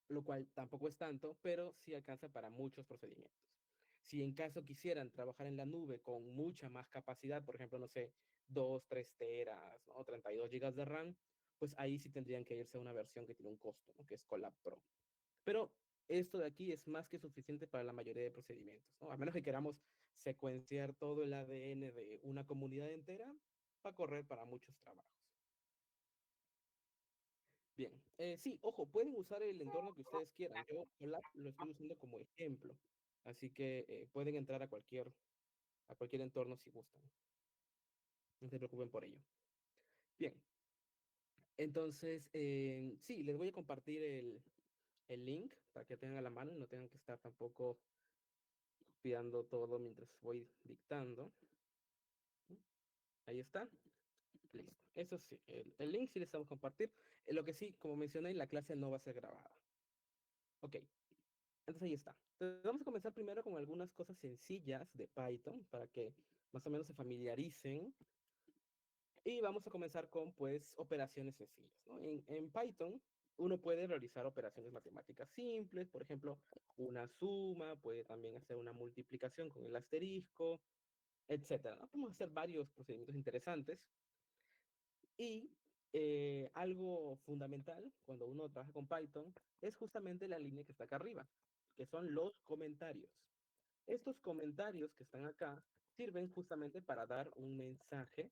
lo cual tampoco es tanto, pero sí alcanza para muchos procedimientos. Si en caso quisieran trabajar en la nube con mucha más capacidad, por ejemplo, no sé, 2 3 teras, ¿no? 32 gigas de RAM, pues ahí sí tendrían que irse a una versión que tiene un costo, ¿no? Que es Colab Pro. Pero esto de aquí es más que suficiente para la mayoría de procedimientos, ¿no? A menos que queramos secuenciar todo el ADN de una comunidad entera, va a correr para muchos trabajos. Bien, sí, ojo, pueden usar el entorno que ustedes quieran. Yo Colab lo estoy usando como ejemplo, así que pueden entrar a cualquier entorno si gustan. No se preocupen por ello. Bien, entonces, sí, les voy a compartir el link para que tengan a la mano y no tengan que estar tampoco copiando todo mientras voy dictando. Ahí está. Listo. Eso sí, el link sí les vamos a compartir. Lo que sí, como mencioné, la clase no va a ser grabada. Ok. Entonces ahí está. Entonces, vamos a comenzar primero con algunas cosas sencillas de Python para que más o menos se familiaricen. Y vamos a comenzar con, pues, operaciones sencillas, ¿no? En Python, uno puede realizar operaciones matemáticas simples, por ejemplo, una suma, puede también hacer una multiplicación con el asterisco, etcétera, ¿no? Podemos hacer varios procedimientos interesantes. Y algo fundamental cuando uno trabaja con Python es justamente la línea que está acá arriba, que son los comentarios. Estos comentarios que están acá sirven justamente para dar un mensaje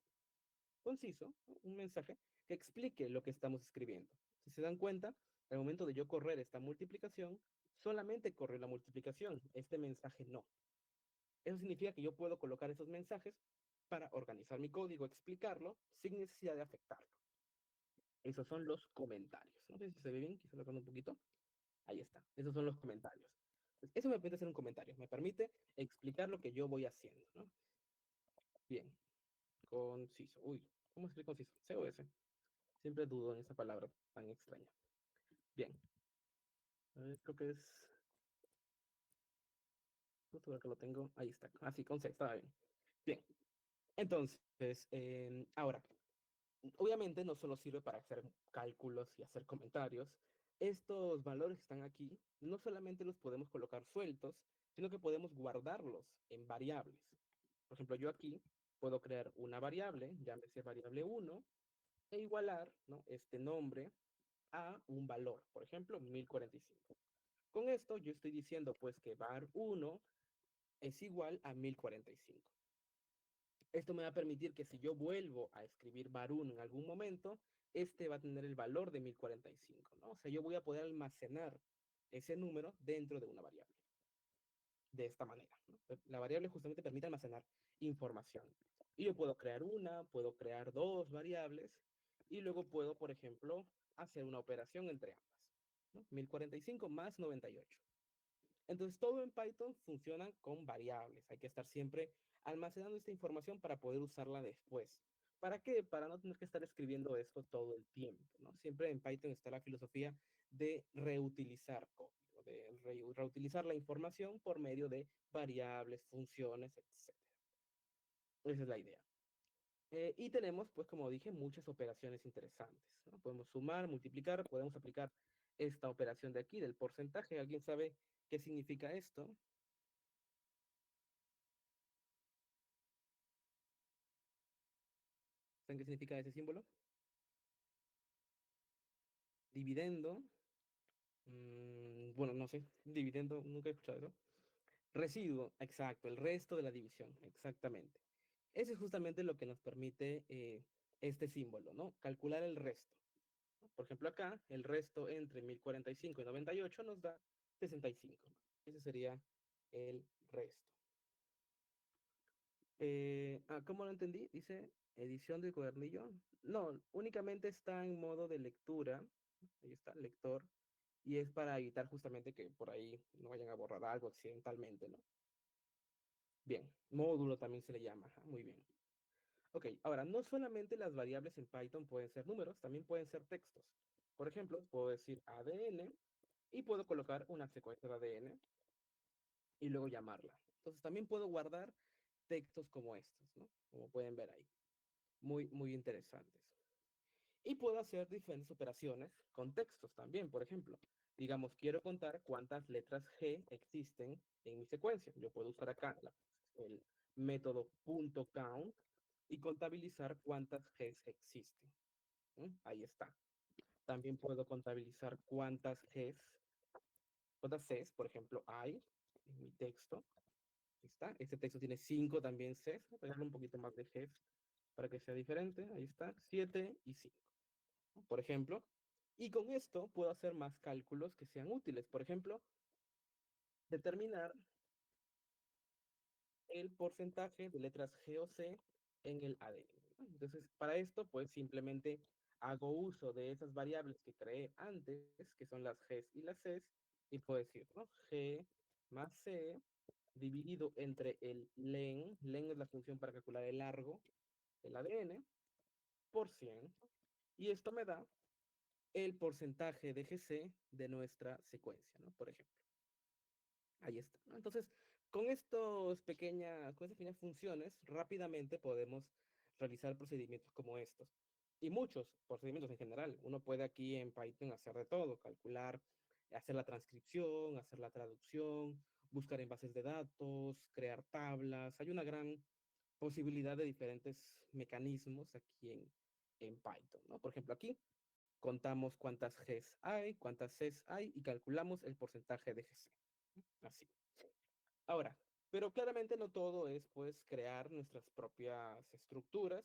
conciso, ¿no? Un mensaje que explique lo que estamos escribiendo. Si se dan cuenta, al momento de yo correr esta multiplicación, solamente corre la multiplicación, este mensaje no. Eso significa que yo puedo colocar esos mensajes para organizar mi código, explicarlo sin necesidad de afectarlo. Esos son los comentarios. No sé si se ve bien, quizá lo cambio un poquito. Ahí está. Esos son los comentarios. Entonces, eso me permite hacer un comentario. Me permite explicar lo que yo voy haciendo, ¿no? Bien. Conciso. Uy, ¿cómo escribir conciso? C o S. Siempre dudo en esa palabra tan extraña. Bien. A ver, creo que es. Justo ver que lo tengo. Ahí está. Así, con C, estaba bien. Bien. Entonces, ahora, obviamente no solo sirve para hacer cálculos y hacer comentarios. Estos valores que están aquí, no solamente los podemos colocar sueltos, sino que podemos guardarlos en variables. Por ejemplo, yo aquí puedo crear una variable, llámese variable 1, e igualar, ¿no?, este nombre a un valor, por ejemplo, 1045. Con esto yo estoy diciendo pues que var1 es igual a 1045. Esto me va a permitir que si yo vuelvo a escribir var1 en algún momento, este va a tener el valor de 1045, ¿no? O sea, yo voy a poder almacenar ese número dentro de una variable. De esta manera, ¿no? La variable justamente permite almacenar información. Y yo puedo crear una, puedo crear dos variables, y luego puedo, por ejemplo, hacer una operación entre ambas, ¿no? 1045 más 98. Entonces, todo en Python funciona con variables. Hay que estar siempre almacenando esta información para poder usarla después. ¿Para qué? Para no tener que estar escribiendo esto todo el tiempo, ¿no? Siempre en Python está la filosofía de reutilizar código, de reutilizar la información por medio de variables, funciones, etc. Esa es la idea. Y tenemos, pues como dije, muchas operaciones interesantes, ¿no? Podemos sumar, multiplicar, podemos aplicar esta operación de aquí, del porcentaje. ¿Alguien sabe qué significa esto? ¿Saben qué significa ese símbolo? Dividendo. Bueno, no sé. Dividendo, nunca he escuchado eso. Residuo, exacto. El resto de la división, exactamente. Ese es justamente lo que nos permite este símbolo, ¿no? Calcular el resto. Por ejemplo, acá, el resto entre 1045 y 98 nos da 65. Ese sería el resto. ¿Cómo lo entendí? Dice edición del cuadernillo. No, únicamente está en modo de lectura. Ahí está, lector. Y es para evitar justamente que por ahí no vayan a borrar algo accidentalmente, ¿no? Bien, módulo también se le llama. Ajá, muy bien. Ok, ahora, no solamente las variables en Python pueden ser números, también pueden ser textos. Por ejemplo, puedo decir ADN y puedo colocar una secuencia de ADN y luego llamarla. Entonces, también puedo guardar textos como estos, ¿no? Como pueden ver ahí. Muy, muy interesantes. Y puedo hacer diferentes operaciones con textos también. Por ejemplo, digamos, quiero contar cuántas letras G existen en mi secuencia. Yo puedo usar acá el método .count y contabilizar cuántas Gs existen. Ahí está. También puedo contabilizar cuántas Cs, por ejemplo, hay en mi texto. Ahí está. Este texto tiene 5 también Cs. Voy a darle un poquito más de Gs para que sea diferente. Ahí está. 7 y 5, por ejemplo. Y con esto puedo hacer más cálculos que sean útiles. Por ejemplo, determinar el porcentaje de letras G o C en el ADN. Entonces, para esto, pues simplemente hago uso de esas variables que creé antes, que son las Gs y las Cs, y puedo decir, ¿no? G más C dividido entre el len. Len es la función para calcular el largo del ADN por 100. Y esto me da el porcentaje de GC de nuestra secuencia, ¿no? Por ejemplo. Ahí está, ¿no? Entonces, con estas pequeñas funciones, rápidamente podemos realizar procedimientos como estos. Y muchos procedimientos en general. Uno puede aquí en Python hacer de todo, calcular, hacer la transcripción, hacer la traducción, buscar en bases de datos, crear tablas. Hay una gran posibilidad de diferentes mecanismos aquí en Python, ¿no? Por ejemplo, aquí contamos cuántas Gs hay, cuántas Cs hay y calculamos el porcentaje de GC. Así. Ahora, pero claramente no todo es pues crear nuestras propias estructuras,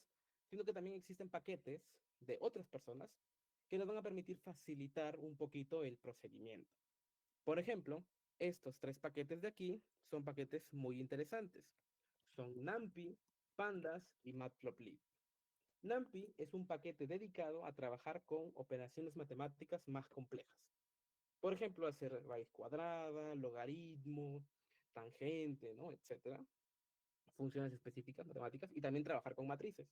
sino que también existen paquetes de otras personas que nos van a permitir facilitar un poquito el procedimiento. Por ejemplo, estos tres paquetes de aquí son paquetes muy interesantes. Son NumPy, Pandas y Matplotlib. NumPy es un paquete dedicado a trabajar con operaciones matemáticas más complejas. Por ejemplo, hacer raíz cuadrada, logaritmo, tangente, ¿no? Etcétera. Funciones específicas matemáticas y también trabajar con matrices.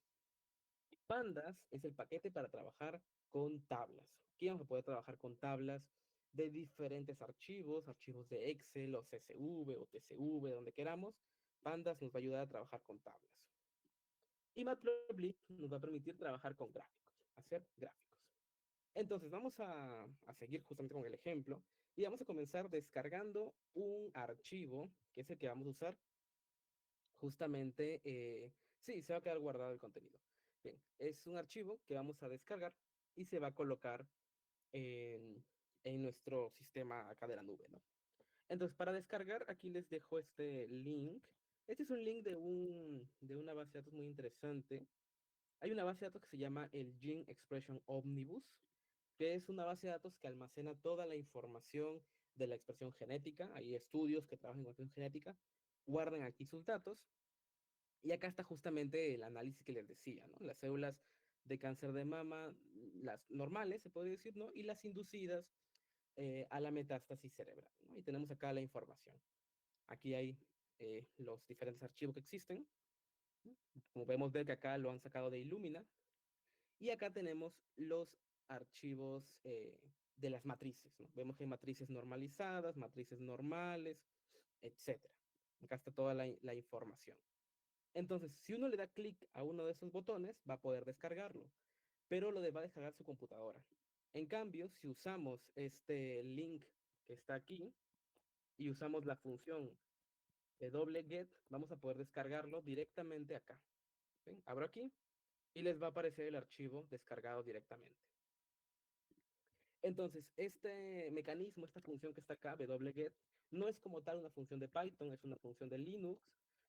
Pandas es el paquete para trabajar con tablas. Aquí vamos a poder trabajar con tablas de diferentes archivos, archivos de Excel o CSV o TSV, donde queramos. Pandas nos va a ayudar a trabajar con tablas. Y Matplotlib nos va a permitir trabajar con gráficos, hacer gráficos. Entonces vamos a seguir justamente con el ejemplo y vamos a comenzar descargando un archivo, que es el que vamos a usar justamente, sí, se va a quedar guardado el contenido. Bien, es un archivo que vamos a descargar y se va a colocar en nuestro sistema acá de la nube, ¿no? Entonces, para descargar, aquí les dejo este link. Este es un link de una base de datos muy interesante. Hay una base de datos que se llama el Gene Expression Omnibus, que es una base de datos que almacena toda la información de la expresión genética. Hay estudios que trabajan en expresión genética, guardan aquí sus datos. Y acá está justamente el análisis que les decía, ¿no? Las células de cáncer de mama, las normales, se podría decir, ¿no? Y las inducidas a la metástasis cerebral, ¿no? Y tenemos acá la información. Aquí hay los diferentes archivos que existen. Como podemos ver que acá lo han sacado de Illumina. Y acá tenemos los archivos de las matrices, ¿no? Vemos que hay matrices normalizadas, matrices normales, etcétera. Acá está toda la información. Entonces, si uno le da clic a uno de esos botones, va a poder descargarlo, pero lo va a descargar su computadora. En cambio, si usamos este link que está aquí y usamos la función de doble get, vamos a poder descargarlo directamente acá. ¿Ven? Abro aquí y les va a aparecer el archivo descargado directamente. Entonces, este mecanismo, esta función que está acá, wget, no es como tal una función de Python, es una función de Linux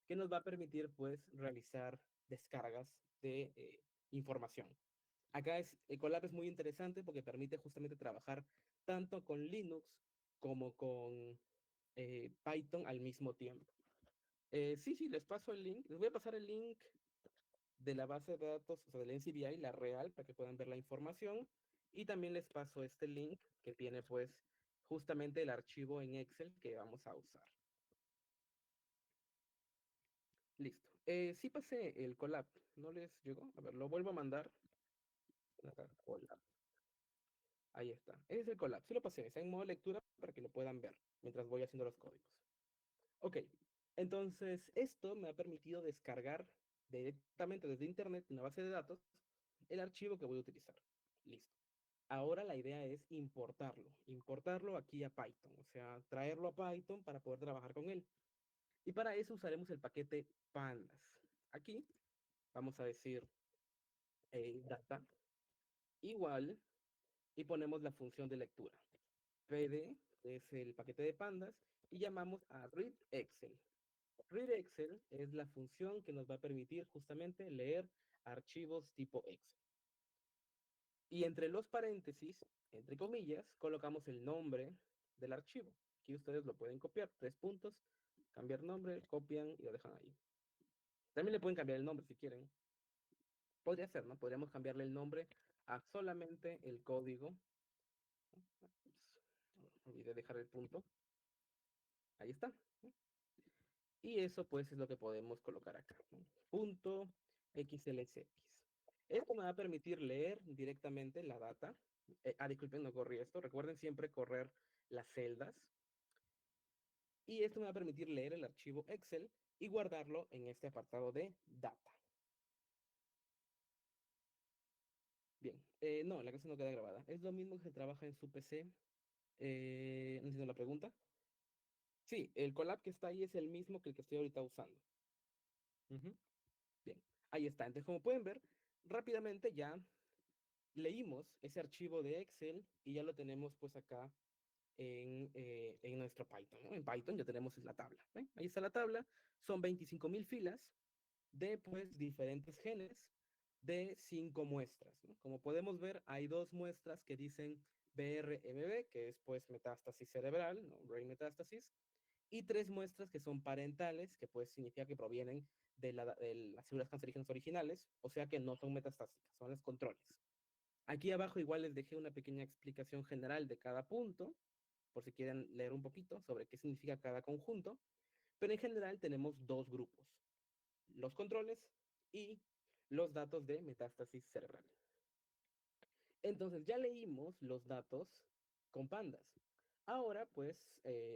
que nos va a permitir, pues, realizar descargas de información. Acá Colab es muy interesante porque permite justamente trabajar tanto con Linux como con Python al mismo tiempo. Sí, sí, les paso el link. Les voy a pasar el link de la base de datos, o sea, del NCBI, la real, para que puedan ver la información. Y también les paso este link que tiene pues justamente el archivo en Excel que vamos a usar. Listo. Sí pasé el collab, ¿no les llegó? A ver, lo vuelvo a mandar. Acá, collab. Ahí está. Ese es el collab. Sí lo pasé, está en modo lectura para que lo puedan ver mientras voy haciendo los códigos. Ok, entonces esto me ha permitido descargar directamente desde internet, una base de datos, el archivo que voy a utilizar. Listo. Ahora la idea es importarlo aquí a Python, o sea, traerlo a Python para poder trabajar con él. Y para eso usaremos el paquete pandas. Aquí vamos a decir data igual y ponemos la función de lectura. PD es el paquete de pandas y llamamos a read Excel. Read Excel es la función que nos va a permitir justamente leer archivos tipo Excel. Y entre los paréntesis, entre comillas, colocamos el nombre del archivo. Aquí ustedes lo pueden copiar, 3 puntos, cambiar nombre, copian y lo dejan ahí. También le pueden cambiar el nombre si quieren. Podría ser, ¿no? Podríamos cambiarle el nombre a solamente el código. Olvidé dejar el punto. Ahí está. Y eso pues es lo que podemos colocar acá, ¿no? Punto XLSX. Esto me va a permitir leer directamente la data. Disculpen, no corrí esto. Recuerden siempre correr las celdas. Y esto me va a permitir leer el archivo Excel y guardarlo en este apartado de data. Bien, no, la clase no queda grabada. Es lo mismo que se trabaja en su PC. No entiendo la pregunta. Sí, el collab que está ahí es el mismo que el que estoy ahorita usando. Ujú. Bien, ahí está. Entonces, como pueden ver, rápidamente ya leímos ese archivo de Excel y ya lo tenemos pues acá en nuestro Python, ¿no? En Python ya tenemos la tabla. ¿Ven? Ahí está la tabla. Son 25.000 filas de pues diferentes genes de 5 muestras, ¿no? Como podemos ver, hay 2 muestras que dicen BRMB, que es pues metástasis cerebral, ¿no? Brain metástasis, y 3 muestras que son parentales, que pues significa que provienen de las células cancerígenas originales, o sea que no son metastásicas, son los controles. Aquí abajo igual les dejé una pequeña explicación general de cada punto, por si quieren leer un poquito sobre qué significa cada conjunto, pero en general tenemos dos grupos, los controles y los datos de metástasis cerebral. Entonces ya leímos los datos con pandas. Ahora pues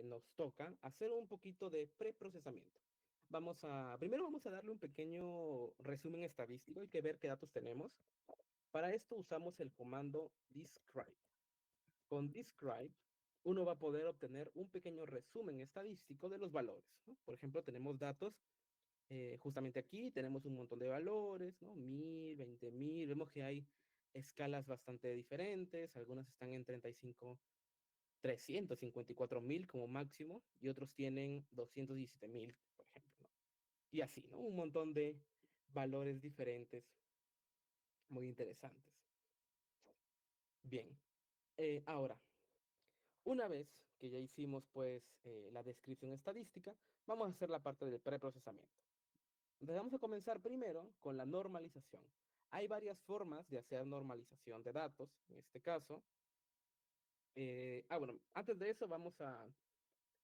nos toca hacer un poquito de preprocesamiento. Primero vamos a darle un pequeño resumen estadístico, hay que ver qué datos tenemos. Para esto usamos el comando describe. Con describe uno va a poder obtener un pequeño resumen estadístico de los valores, ¿no? Por ejemplo, tenemos datos, justamente aquí tenemos un montón de valores, ¿no? 1000, 20,000, vemos que hay escalas bastante diferentes, algunas están en 35, 354,000 como máximo, y otros tienen 217,000, por ejemplo, ¿no? Y así, ¿no? Un montón de valores diferentes, muy interesantes. Bien, ahora, una vez que ya hicimos pues la descripción estadística, vamos a hacer la parte del preprocesamiento. Entonces vamos a comenzar primero con la normalización. Hay varias formas de hacer normalización de datos, en este caso. Bueno, antes de eso vamos a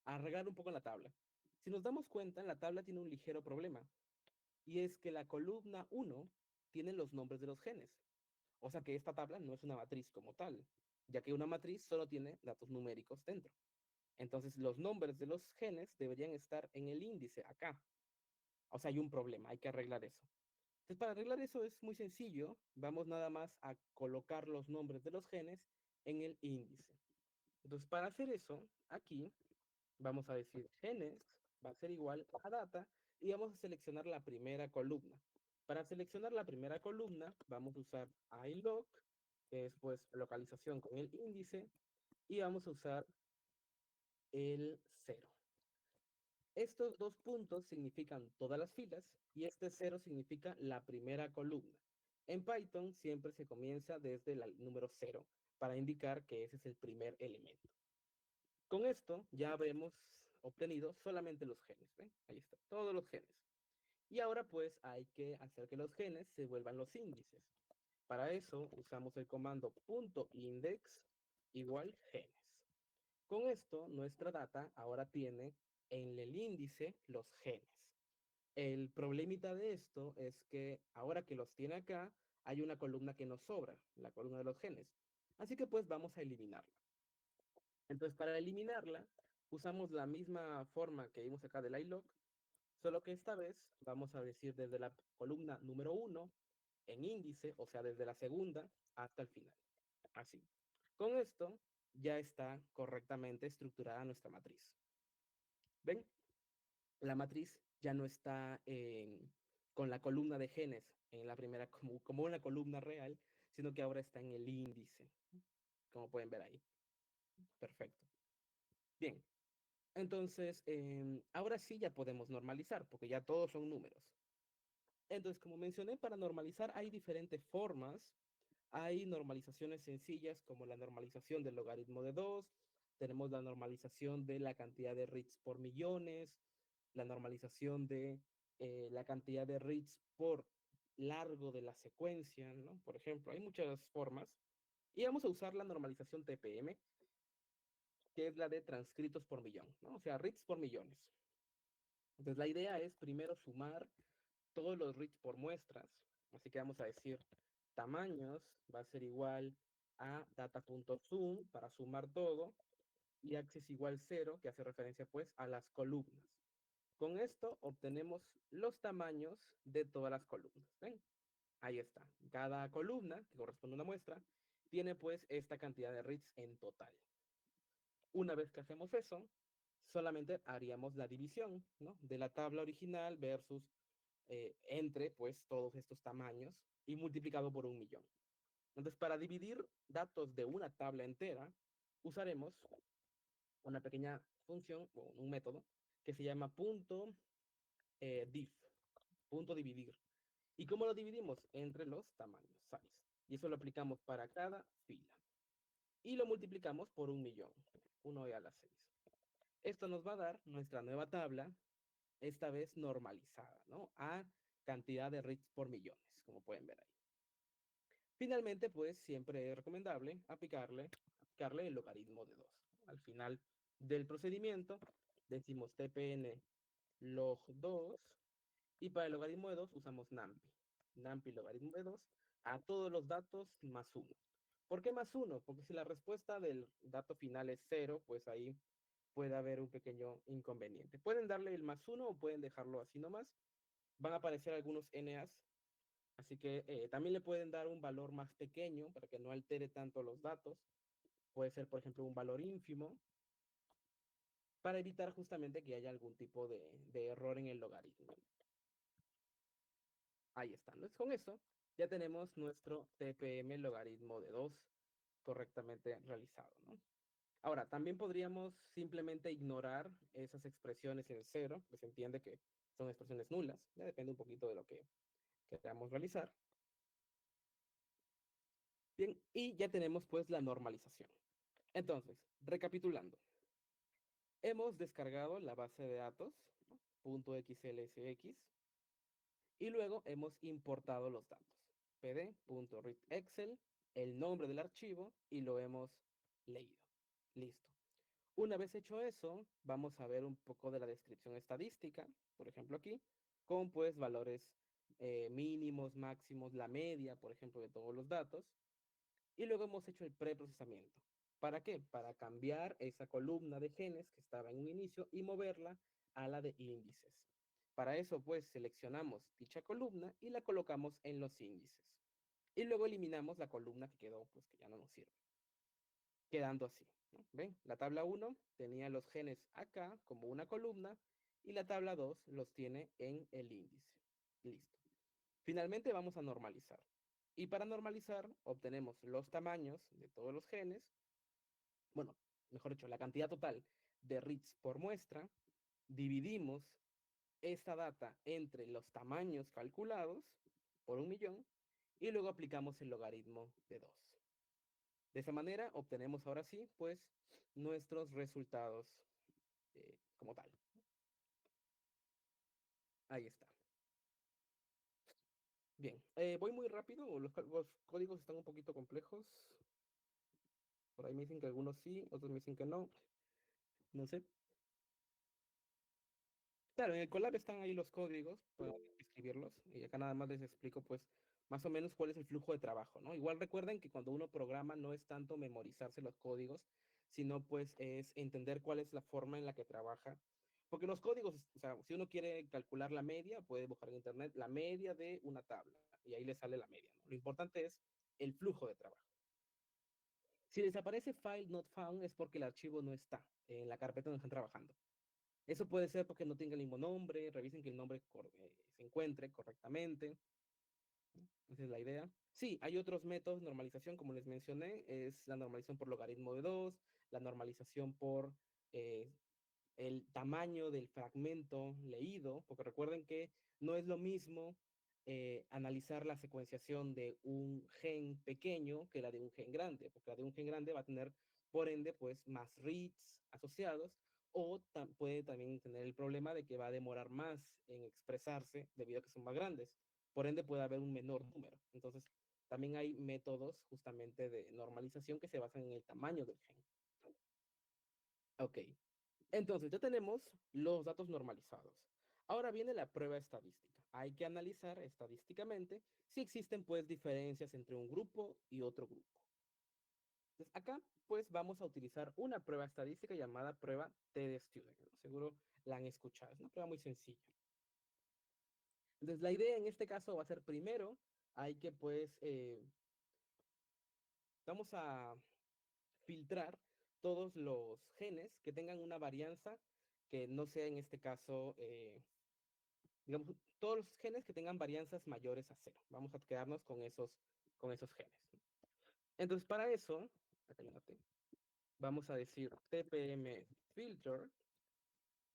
arreglar un poco la tabla. Si nos damos cuenta, la tabla tiene un ligero problema, y es que la columna 1 tiene los nombres de los genes. O sea que esta tabla no es una matriz como tal, ya que una matriz solo tiene datos numéricos dentro. Entonces los nombres de los genes deberían estar en el índice acá. O sea, hay un problema, hay que arreglar eso. Entonces para arreglar eso es muy sencillo. Vamos nada más a colocar los nombres de los genes en el índice. Entonces para hacer eso, aquí vamos a decir genes va a ser igual a data y vamos a seleccionar la primera columna. Para seleccionar la primera columna vamos a usar ilog, que es pues localización con el índice, y vamos a usar el 0. Estos dos puntos significan todas las filas y este 0 significa la primera columna. En Python siempre se comienza desde el número 0 para indicar que ese es el primer elemento. Con esto ya habremos obtenido solamente los genes. ¿Ven? Ahí está, todos los genes. Y ahora pues hay que hacer que los genes se vuelvan los índices. Para eso usamos el comando .index igual genes. Con esto nuestra data ahora tiene en el índice los genes. El problemita de esto es que ahora que los tiene acá, hay una columna que nos sobra, la columna de los genes. Así que pues vamos a eliminarla. Entonces, para eliminarla, usamos la misma forma que vimos acá del ilog, solo que esta vez vamos a decir desde la columna número 1 en índice, o sea, desde la segunda hasta el final. Así. Con esto ya está correctamente estructurada nuestra matriz. ¿Ven? La matriz ya no está con la columna de genes en la primera como una columna real, sino que ahora está en el índice, como pueden ver ahí. Perfecto. Bien, entonces, ahora sí ya podemos normalizar, porque ya todos son números. Entonces, como mencioné, para normalizar hay diferentes formas. Hay normalizaciones sencillas, como la normalización del logaritmo de 2. Tenemos la normalización de la cantidad de reads por millones, la normalización de la cantidad de reads por largo de la secuencia, ¿no? Por ejemplo, hay muchas formas. Y vamos a usar la normalización TPM, que es la de transcritos por millón, ¿no? O sea, reads por millones. Entonces la idea es primero sumar todos los reads por muestras. Así que vamos a decir tamaños va a ser igual a data.zoom para sumar todo y access igual 0, que hace referencia pues a las columnas. Con esto obtenemos los tamaños de todas las columnas. ¿Ven? Ahí está. Cada columna, que corresponde a una muestra, tiene pues esta cantidad de reads en total. Una vez que hacemos eso, solamente haríamos la división, ¿no? De la tabla original versus entre pues todos estos tamaños y multiplicado por 1,000,000. Entonces, para dividir datos de una tabla entera, usaremos una pequeña función o un método que se llama div, punto dividir. ¿Y cómo lo dividimos? Entre los tamaños, size. Y eso lo aplicamos para cada fila. Y lo multiplicamos por 1,000,000, 1 a la 6. Esto nos va a dar nuestra nueva tabla esta vez normalizada, ¿no? A cantidad de reads por millones, como pueden ver ahí. Finalmente, pues siempre es recomendable aplicarle el logaritmo de 2. Al final del procedimiento decimos tpn log 2 y para el logaritmo de 2 usamos NumPy. NumPy logaritmo de 2 a todos los datos más 1. ¿Por qué más 1? Porque si la respuesta del dato final es 0, pues ahí puede haber un pequeño inconveniente. Pueden darle el más 1 o pueden dejarlo así nomás. Van a aparecer algunos NAs, así que también le pueden dar un valor más pequeño para que no altere tanto los datos. Puede ser, por ejemplo, un valor ínfimo para evitar justamente que haya algún tipo de error en el logaritmo. Ahí está. Entonces, con eso ya tenemos nuestro TPM logaritmo de 2 correctamente realizado, ¿no? Ahora, también podríamos simplemente ignorar esas expresiones en cero, pues se entiende que son expresiones nulas, ya depende un poquito de lo que queramos realizar. Bien, y ya tenemos pues la normalización. Entonces, recapitulando, hemos descargado la base de datos, ¿no? .xlsx, y luego hemos importado los datos. pd.readExcel, el nombre del archivo, y lo hemos leído. Listo. Una vez hecho eso, vamos a ver un poco de la descripción estadística, por ejemplo aquí, con pues valores mínimos, máximos, la media, por ejemplo, de todos los datos. Y luego hemos hecho el preprocesamiento. ¿Para qué? Para cambiar esa columna de genes que estaba en un inicio y moverla a la de índices. Para eso, pues, seleccionamos dicha columna y la colocamos en los índices. Y luego eliminamos la columna que quedó, pues, que ya no nos sirve. Quedando así, ¿no? ¿Ven? La tabla 1 tenía los genes acá como una columna y la tabla 2 los tiene en el índice. Listo. Finalmente vamos a normalizar. Y para normalizar obtenemos los tamaños de todos los genes, bueno, mejor dicho, la cantidad total de reads por muestra, dividimos esta data entre los tamaños calculados por 1.000.000 y luego aplicamos el logaritmo de 2. De esa manera obtenemos ahora sí, pues, nuestros resultados como tal. Ahí está. Bien, voy muy rápido, los códigos están un poquito complejos. Por ahí me dicen que algunos sí, otros me dicen que no. No sé. Claro, en el Colab están ahí los códigos, pueden escribirlos. Y acá nada más les explico, pues, más o menos cuál es el flujo de trabajo, ¿no? Igual recuerden que cuando uno programa no es tanto memorizarse los códigos, sino pues es entender cuál es la forma en la que trabaja. Porque los códigos, o sea, si uno quiere calcular la media, puede buscar en internet la media de una tabla y ahí le sale la media, ¿no? Lo importante es el flujo de trabajo. Si desaparece file not found es porque el archivo no está en la carpeta donde están trabajando. Eso puede ser porque no tenga el mismo nombre, revisen que el nombre se encuentre correctamente. Esa es la idea. Sí, hay otros métodos de normalización, como les mencioné, es la normalización por logaritmo de 2, la normalización por eh, el tamaño del fragmento leído, porque recuerden que no es lo mismo analizar la secuenciación de un gen pequeño que la de un gen grande, porque la de un gen grande va a tener, por ende, pues más reads asociados, o puede también tener el problema de que va a demorar más en expresarse debido a que son más grandes. Por ende, puede haber un menor número. Entonces, también hay métodos justamente de normalización que se basan en el tamaño del gen. Ok, entonces ya tenemos los datos normalizados. Ahora viene la prueba estadística. Hay que analizar estadísticamente si existen pues diferencias entre un grupo y otro grupo. Entonces acá pues vamos a utilizar una prueba estadística llamada prueba TD-Student, ¿no? Seguro la han escuchado. Es una prueba muy sencilla. Entonces la idea en este caso va a ser primero, hay que pues, vamos a filtrar todos los genes que tengan una varianza que no sea en este caso digamos, todos los genes que tengan varianzas mayores a cero. Vamos a quedarnos con esos genes. Entonces, para eso, vamos a decir tpm filter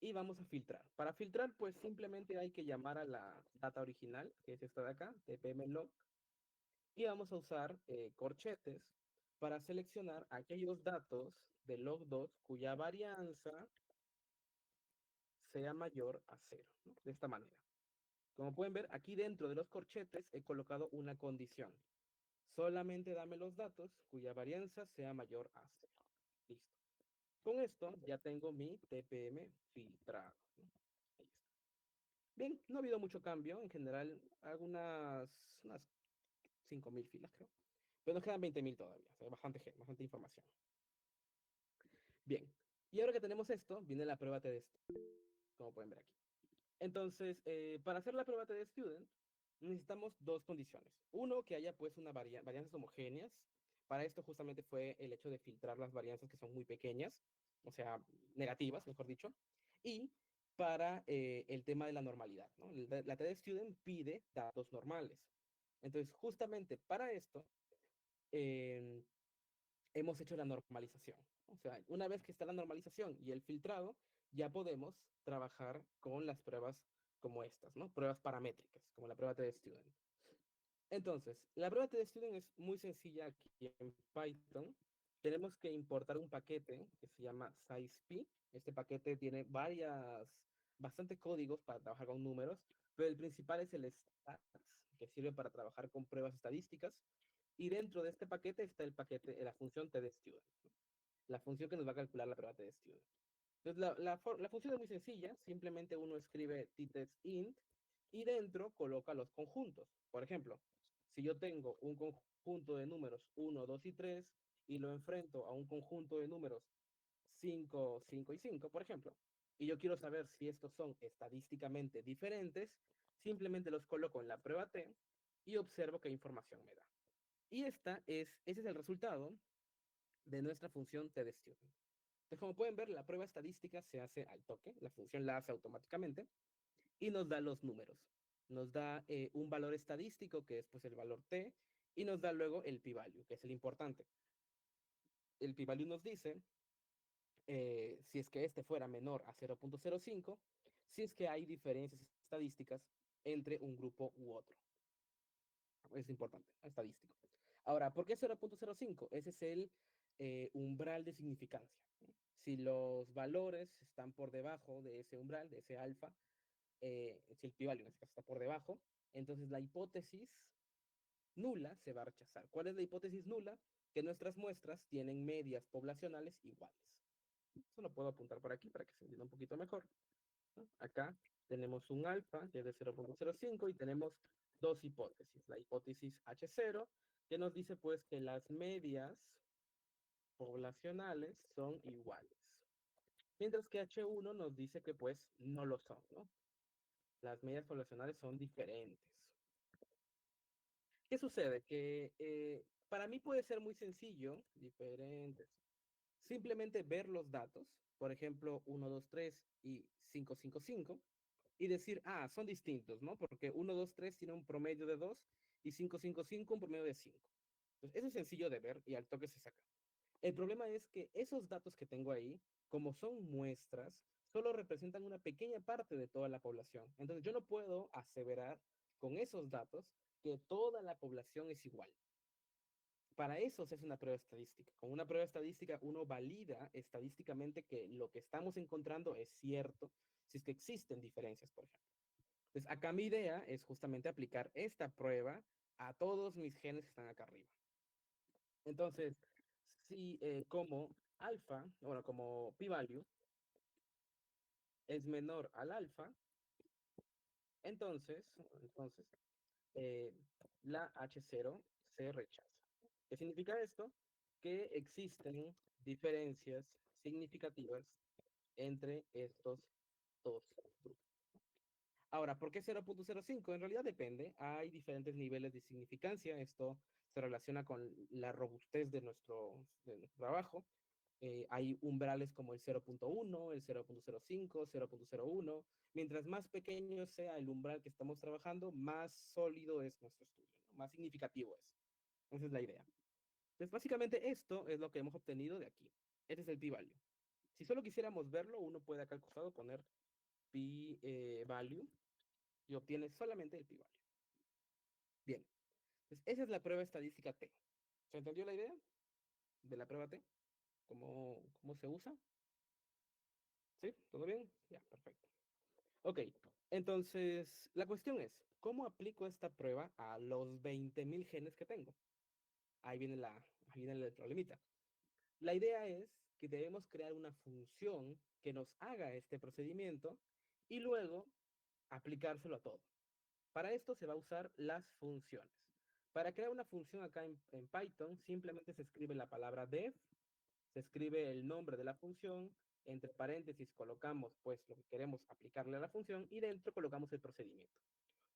y vamos a filtrar. Para filtrar, pues simplemente hay que llamar a la data original, que es esta de acá, tpm log, y vamos a usar corchetes para seleccionar aquellos datos de log2 cuya varianza sea mayor a 0, ¿no? De esta manera. Como pueden ver, aquí dentro de los corchetes he colocado una condición. Solamente dame los datos cuya varianza sea mayor a 0. Listo. Con esto ya tengo mi TPM filtrado, ¿no? Ahí está. Bien, no ha habido mucho cambio. En general, unas 5.000 filas, creo. Pero nos quedan 20.000 todavía. O sea, bastante información. Bien. Y ahora que tenemos esto, viene la prueba TD, como pueden ver aquí. Entonces, para hacer la prueba TD Student, necesitamos dos condiciones. Uno, que haya pues una varianzas homogéneas. Para esto justamente fue el hecho de filtrar las varianzas que son muy pequeñas, o sea, negativas, mejor dicho. Y para el tema de la normalidad, ¿no? La TD Student pide datos normales. Entonces, justamente para esto, eh, hemos hecho la normalización. O sea, una vez que está la normalización y el filtrado, ya podemos trabajar con las pruebas como estas, ¿no? Pruebas paramétricas, como la prueba TD Student. Entonces, la prueba TD Student es muy sencilla aquí en Python. Tenemos que importar un paquete que se llama SizeP. Este paquete tiene bastante códigos para trabajar con números, pero el principal es el stats, que sirve para trabajar con pruebas estadísticas. Y dentro de este paquete está la función TD-Student, ¿no? La función que nos va a calcular la prueba TD-Student. Entonces, la función es muy sencilla. Simplemente uno escribe tTextInt y dentro coloca los conjuntos. Por ejemplo, si yo tengo un conjunto de números 1, 2 y 3 y lo enfrento a un conjunto de números 5, 5 y 5, por ejemplo, y yo quiero saber si estos son estadísticamente diferentes, simplemente los coloco en la prueba T y observo qué información me da. Y ese es el resultado de nuestra función TDStudent. Entonces, como pueden ver, la prueba estadística se hace al toque, la función la hace automáticamente y nos da los números. Nos da un valor estadístico, que es pues el valor T, y nos da luego el p-value, que es el importante. El p-value nos dice si es que este fuera menor a 0.05, si es que hay diferencias estadísticas entre un grupo u otro. Es importante, estadístico. Ahora, ¿por qué 0.05? Ese es el umbral de significancia. Si los valores están por debajo de ese umbral, de ese alfa, si el p-value en este caso está por debajo, entonces la hipótesis nula se va a rechazar. ¿Cuál es la hipótesis nula? Que nuestras muestras tienen medias poblacionales iguales. Eso lo puedo apuntar por aquí para que se entienda un poquito mejor, ¿no? Acá tenemos un alfa que es de 0.05 y tenemos dos hipótesis. La hipótesis H0, que nos dice pues que las medias poblacionales son iguales. Mientras que H1 nos dice que pues no lo son, ¿no? Las medias poblacionales son diferentes. ¿Qué sucede? Que para mí puede ser muy sencillo, diferentes. Simplemente ver los datos, por ejemplo, 1, 2, 3 y 5, 5, 5, y decir, ah, son distintos, ¿no? Porque 1, 2, 3 tiene un promedio de 2 y 5, 5, 5 un promedio de 5. Entonces, eso es sencillo de ver y al toque se saca. El problema es que esos datos que tengo ahí, como son muestras, solo representan una pequeña parte de toda la población. Entonces, yo no puedo aseverar con esos datos que toda la población es igual. Para eso se hace una prueba estadística. Con una prueba estadística uno valida estadísticamente que lo que estamos encontrando es cierto, si es que existen diferencias, por ejemplo. Entonces, acá mi idea es justamente aplicar esta prueba a todos mis genes que están acá arriba. Entonces, si como alfa, bueno, como p-value es menor al alfa, entonces eh, la H0 se rechaza. ¿Qué significa esto? Que existen diferencias significativas entre estos dos grupos. Ahora, ¿por qué 0.05? En realidad depende. Hay diferentes niveles de significancia. Esto se relaciona con la robustez de nuestro trabajo. Hay umbrales como el 0.1, el 0.05, 0.01. Mientras más pequeño sea el umbral que estamos trabajando, más sólido es nuestro estudio, ¿no? Más significativo es. Esa es la idea. Entonces, básicamente esto es lo que hemos obtenido de aquí. Este es el p-value. Si solo quisiéramos verlo, uno puede acá al costado poner p-value y obtiene solamente el p-value. Bien. Entonces, esa es la prueba estadística T. ¿Se entendió la idea de la prueba T? ¿Cómo se usa? ¿Sí? ¿Todo bien? Ya, perfecto. Ok, entonces la cuestión es, ¿cómo aplico esta prueba a los 20.000 genes que tengo? Ahí viene el problemita. La idea es que debemos crear una función que nos haga este procedimiento y luego aplicárselo a todo. Para esto se va a usar las funciones. Para crear una función acá en Python, simplemente se escribe la palabra def, se escribe el nombre de la función, entre paréntesis colocamos pues lo que queremos aplicarle a la función y dentro colocamos el procedimiento.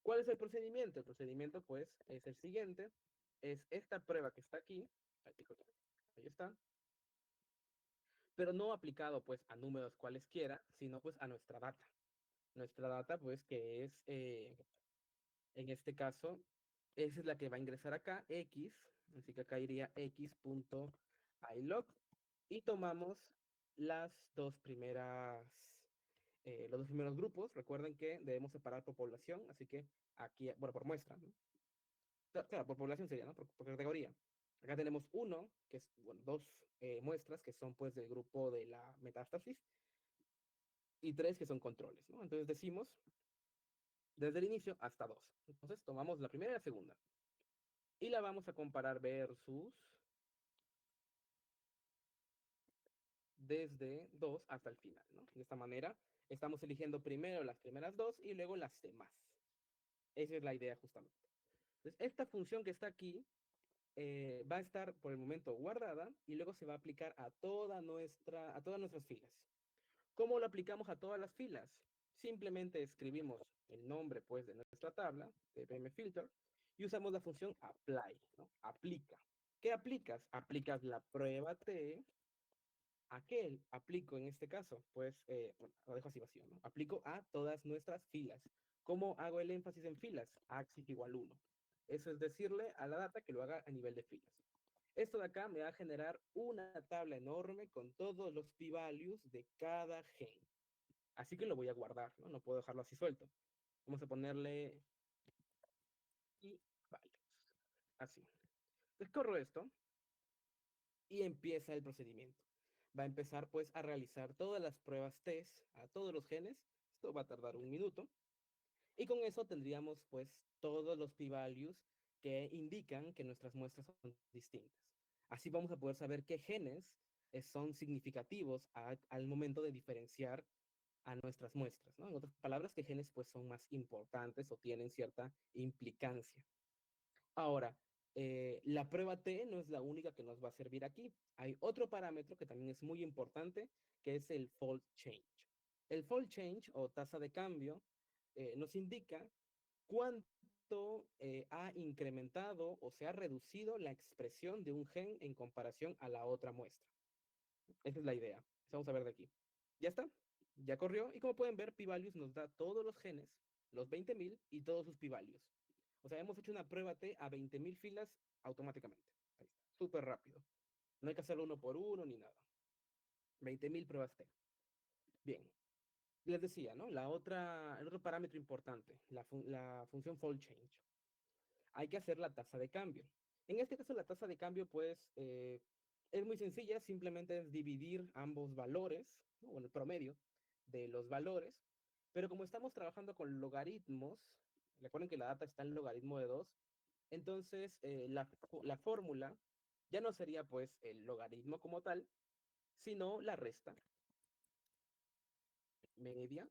¿Cuál es el procedimiento? El procedimiento pues es el siguiente, es esta prueba que está aquí, ahí está, pero no aplicado pues a números cualesquiera, sino pues a nuestra data. Nuestra data pues que es, en este caso, esa es la que va a ingresar acá, x, así que acá iría x.ilog y tomamos las dos primeras, los dos primeros grupos. Recuerden que debemos separar por población, así que aquí, bueno, por muestra, ¿no? Claro, por población sería, ¿no? Por categoría. Acá tenemos uno, que es, bueno, dos muestras que son pues del grupo de la metástasis y tres que son controles, ¿no? Entonces decimos desde el inicio hasta dos. Entonces tomamos la primera y la segunda y la vamos a comparar versus desde 2 hasta el final, ¿no? De esta manera estamos eligiendo primero las primeras dos y luego las demás. Esa es la idea justamente. Entonces, esta función que está aquí va a estar por el momento guardada y luego se va a aplicar a a todas nuestras filas. ¿Cómo lo aplicamos a todas las filas? Simplemente escribimos el nombre pues de nuestra tabla, tpm filter, y usamos la función apply, ¿no? Aplica. ¿Qué aplicas? Aplicas la prueba T, aquel aplico en este caso, pues, bueno, lo dejo así vacío, ¿no? Aplico a todas nuestras filas. ¿Cómo hago el énfasis en filas? Axis igual 1. Eso es decirle a la data que lo haga a nivel de filas. Esto de acá me va a generar una tabla enorme con todos los p-values de cada gen. Así que lo voy a guardar, ¿no? No puedo dejarlo así suelto. Vamos a ponerle p-values. Así. Entonces corro esto y empieza el procedimiento. Va a empezar pues a realizar todas las pruebas test a todos los genes. Esto va a tardar un minuto. Y con eso tendríamos pues todos los p-values que indican que nuestras muestras son distintas. Así vamos a poder saber qué genes son significativos al momento de diferenciar a nuestras muestras, ¿no? En otras palabras, qué genes pues son más importantes o tienen cierta implicancia. Ahora, la prueba T no es la única que nos va a servir aquí. Hay otro parámetro que también es muy importante, que es el fold change. El fold change o tasa de cambio nos indica cuánto ha incrementado o se ha reducido la expresión de un gen en comparación a la otra muestra. Esa es la idea. Vamos a ver de aquí. Ya está. Ya corrió. Y como pueden ver, p-values nos da todos los genes, los 20.000 y todos sus p-values. O sea, hemos hecho una prueba T a 20.000 filas automáticamente. Ahí está. Súper rápido. No hay que hacerlo uno por uno ni nada. 20.000 pruebas T. Bien. Les decía, ¿no? El otro parámetro importante, la función fold change. Hay que hacer la tasa de cambio. En este caso, la tasa de cambio, pues, es muy sencilla, simplemente es dividir ambos valores, ¿no? Bueno, el promedio de los valores, pero como estamos trabajando con logaritmos, recuerden que la data está en logaritmo de 2, entonces la fórmula ya no sería, pues, el logaritmo como tal, sino la resta media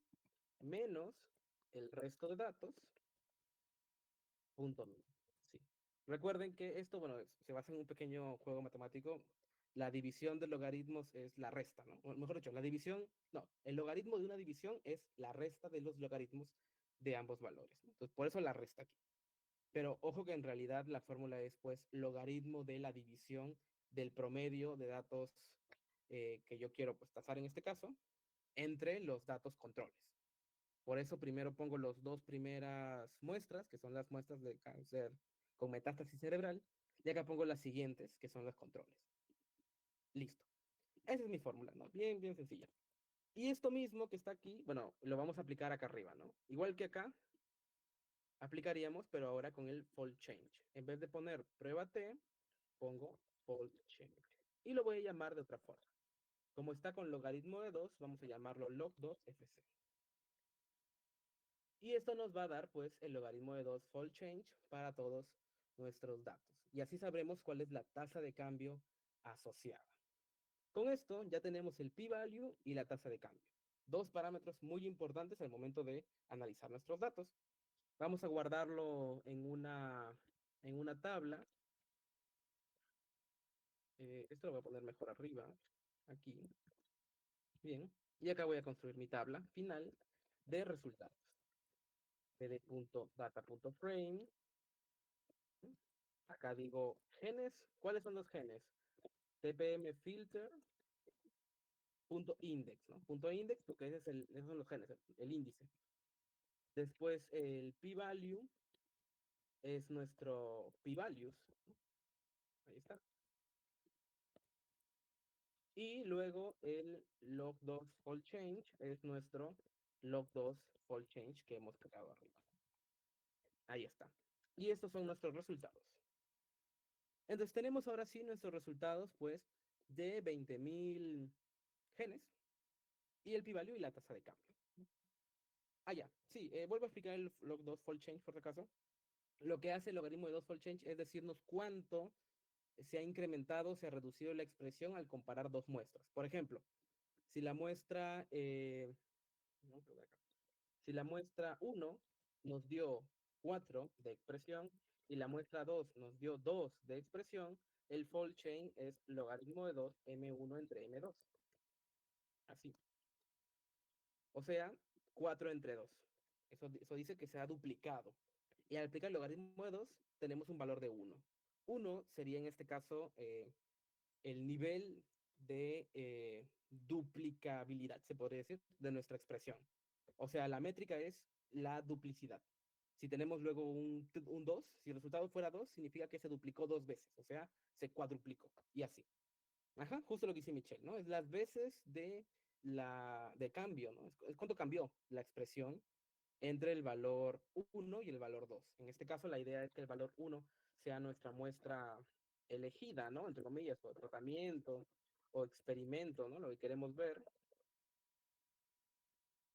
menos el resto de datos. Punto medio. Sí. Recuerden que esto, bueno, se basa en un pequeño juego matemático. La división de logaritmos es la resta, ¿no? O mejor dicho, la división, no, el logaritmo de una división es la resta de los logaritmos de ambos valores, ¿no? Entonces, por eso la resta aquí. Pero ojo que en realidad la fórmula es, pues, logaritmo de la división del promedio de datos que yo quiero, pues, tasar en este caso, entre los datos controles. Por eso primero pongo las dos primeras muestras, que son las muestras de cáncer con metástasis cerebral, y acá pongo las siguientes, que son los controles. Listo. Esa es mi fórmula, ¿no? Bien, bien sencilla. Y esto mismo que está aquí, bueno, lo vamos a aplicar acá arriba, ¿no? Igual que acá, aplicaríamos, pero ahora con el fold change. En vez de poner prueba T, pongo fold change. Y lo voy a llamar de otra forma. Como está con logaritmo de 2, vamos a llamarlo log2 fc. Y esto nos va a dar pues el logaritmo de 2 fold change para todos nuestros datos. Y así sabremos cuál es la tasa de cambio asociada. Con esto ya tenemos el p-value y la tasa de cambio. Dos parámetros muy importantes al momento de analizar nuestros datos. Vamos a guardarlo en una tabla. Esto lo voy a poner mejor arriba, aquí. Bien. Y acá voy a construir mi tabla final de resultados. pd.data.frame. Acá digo genes. ¿Cuáles son los genes? tpm filter punto index, ¿no? Punto index, porque esos son los genes, el índice. Después el p-value es nuestro p-values. Ahí está. Y luego el log2 fold change es nuestro log2 fold change que hemos creado arriba. Ahí está. Y estos son nuestros resultados. Entonces tenemos ahora sí nuestros resultados, pues, de 20.000 genes y el p-value y la tasa de cambio. Ah, ya. Sí, vuelvo a explicar el log2 fold change por si acaso. Lo que hace el logaritmo de 2 fold change es decirnos cuánto se ha incrementado, se ha reducido la expresión al comparar dos muestras. Por ejemplo, si la muestra, no, si la muestra 1 nos dio 4 de expresión y la muestra 2 nos dio 2 de expresión, el fold chain es logaritmo de 2 m1 entre m2. Así. O sea, 4 entre 2. Eso dice que se ha duplicado. Y al aplicar el logaritmo de 2, tenemos un valor de 1. 1 sería en este caso el nivel de duplicabilidad, se podría decir, de nuestra expresión. O sea, la métrica es la duplicidad. Si tenemos luego un 2, si el resultado fuera 2, significa que se duplicó dos veces, o sea, se cuadruplicó, y así. Ajá, justo lo que dice Michelle, ¿no? Es las veces de cambio, ¿no? Es cuánto cambió la expresión entre el valor 1 y el valor 2. En este caso, la idea es que el valor 1 sea nuestra muestra elegida, ¿no? Entre comillas, o tratamiento o experimento, ¿no? Lo que queremos ver.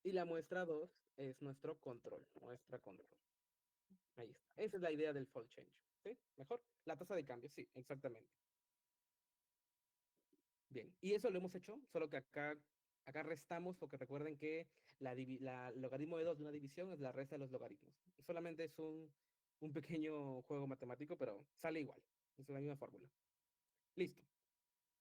Y la muestra 2 es nuestro control, muestra control. Ahí está. Esa es la idea del fold change. ¿Sí? ¿Mejor? La tasa de cambio, sí, exactamente. Bien, y eso lo hemos hecho, solo que acá restamos, porque recuerden que el logaritmo de 2 de una división es la resta de los logaritmos. Solamente es un pequeño juego matemático, pero sale igual. Es la misma fórmula. Listo.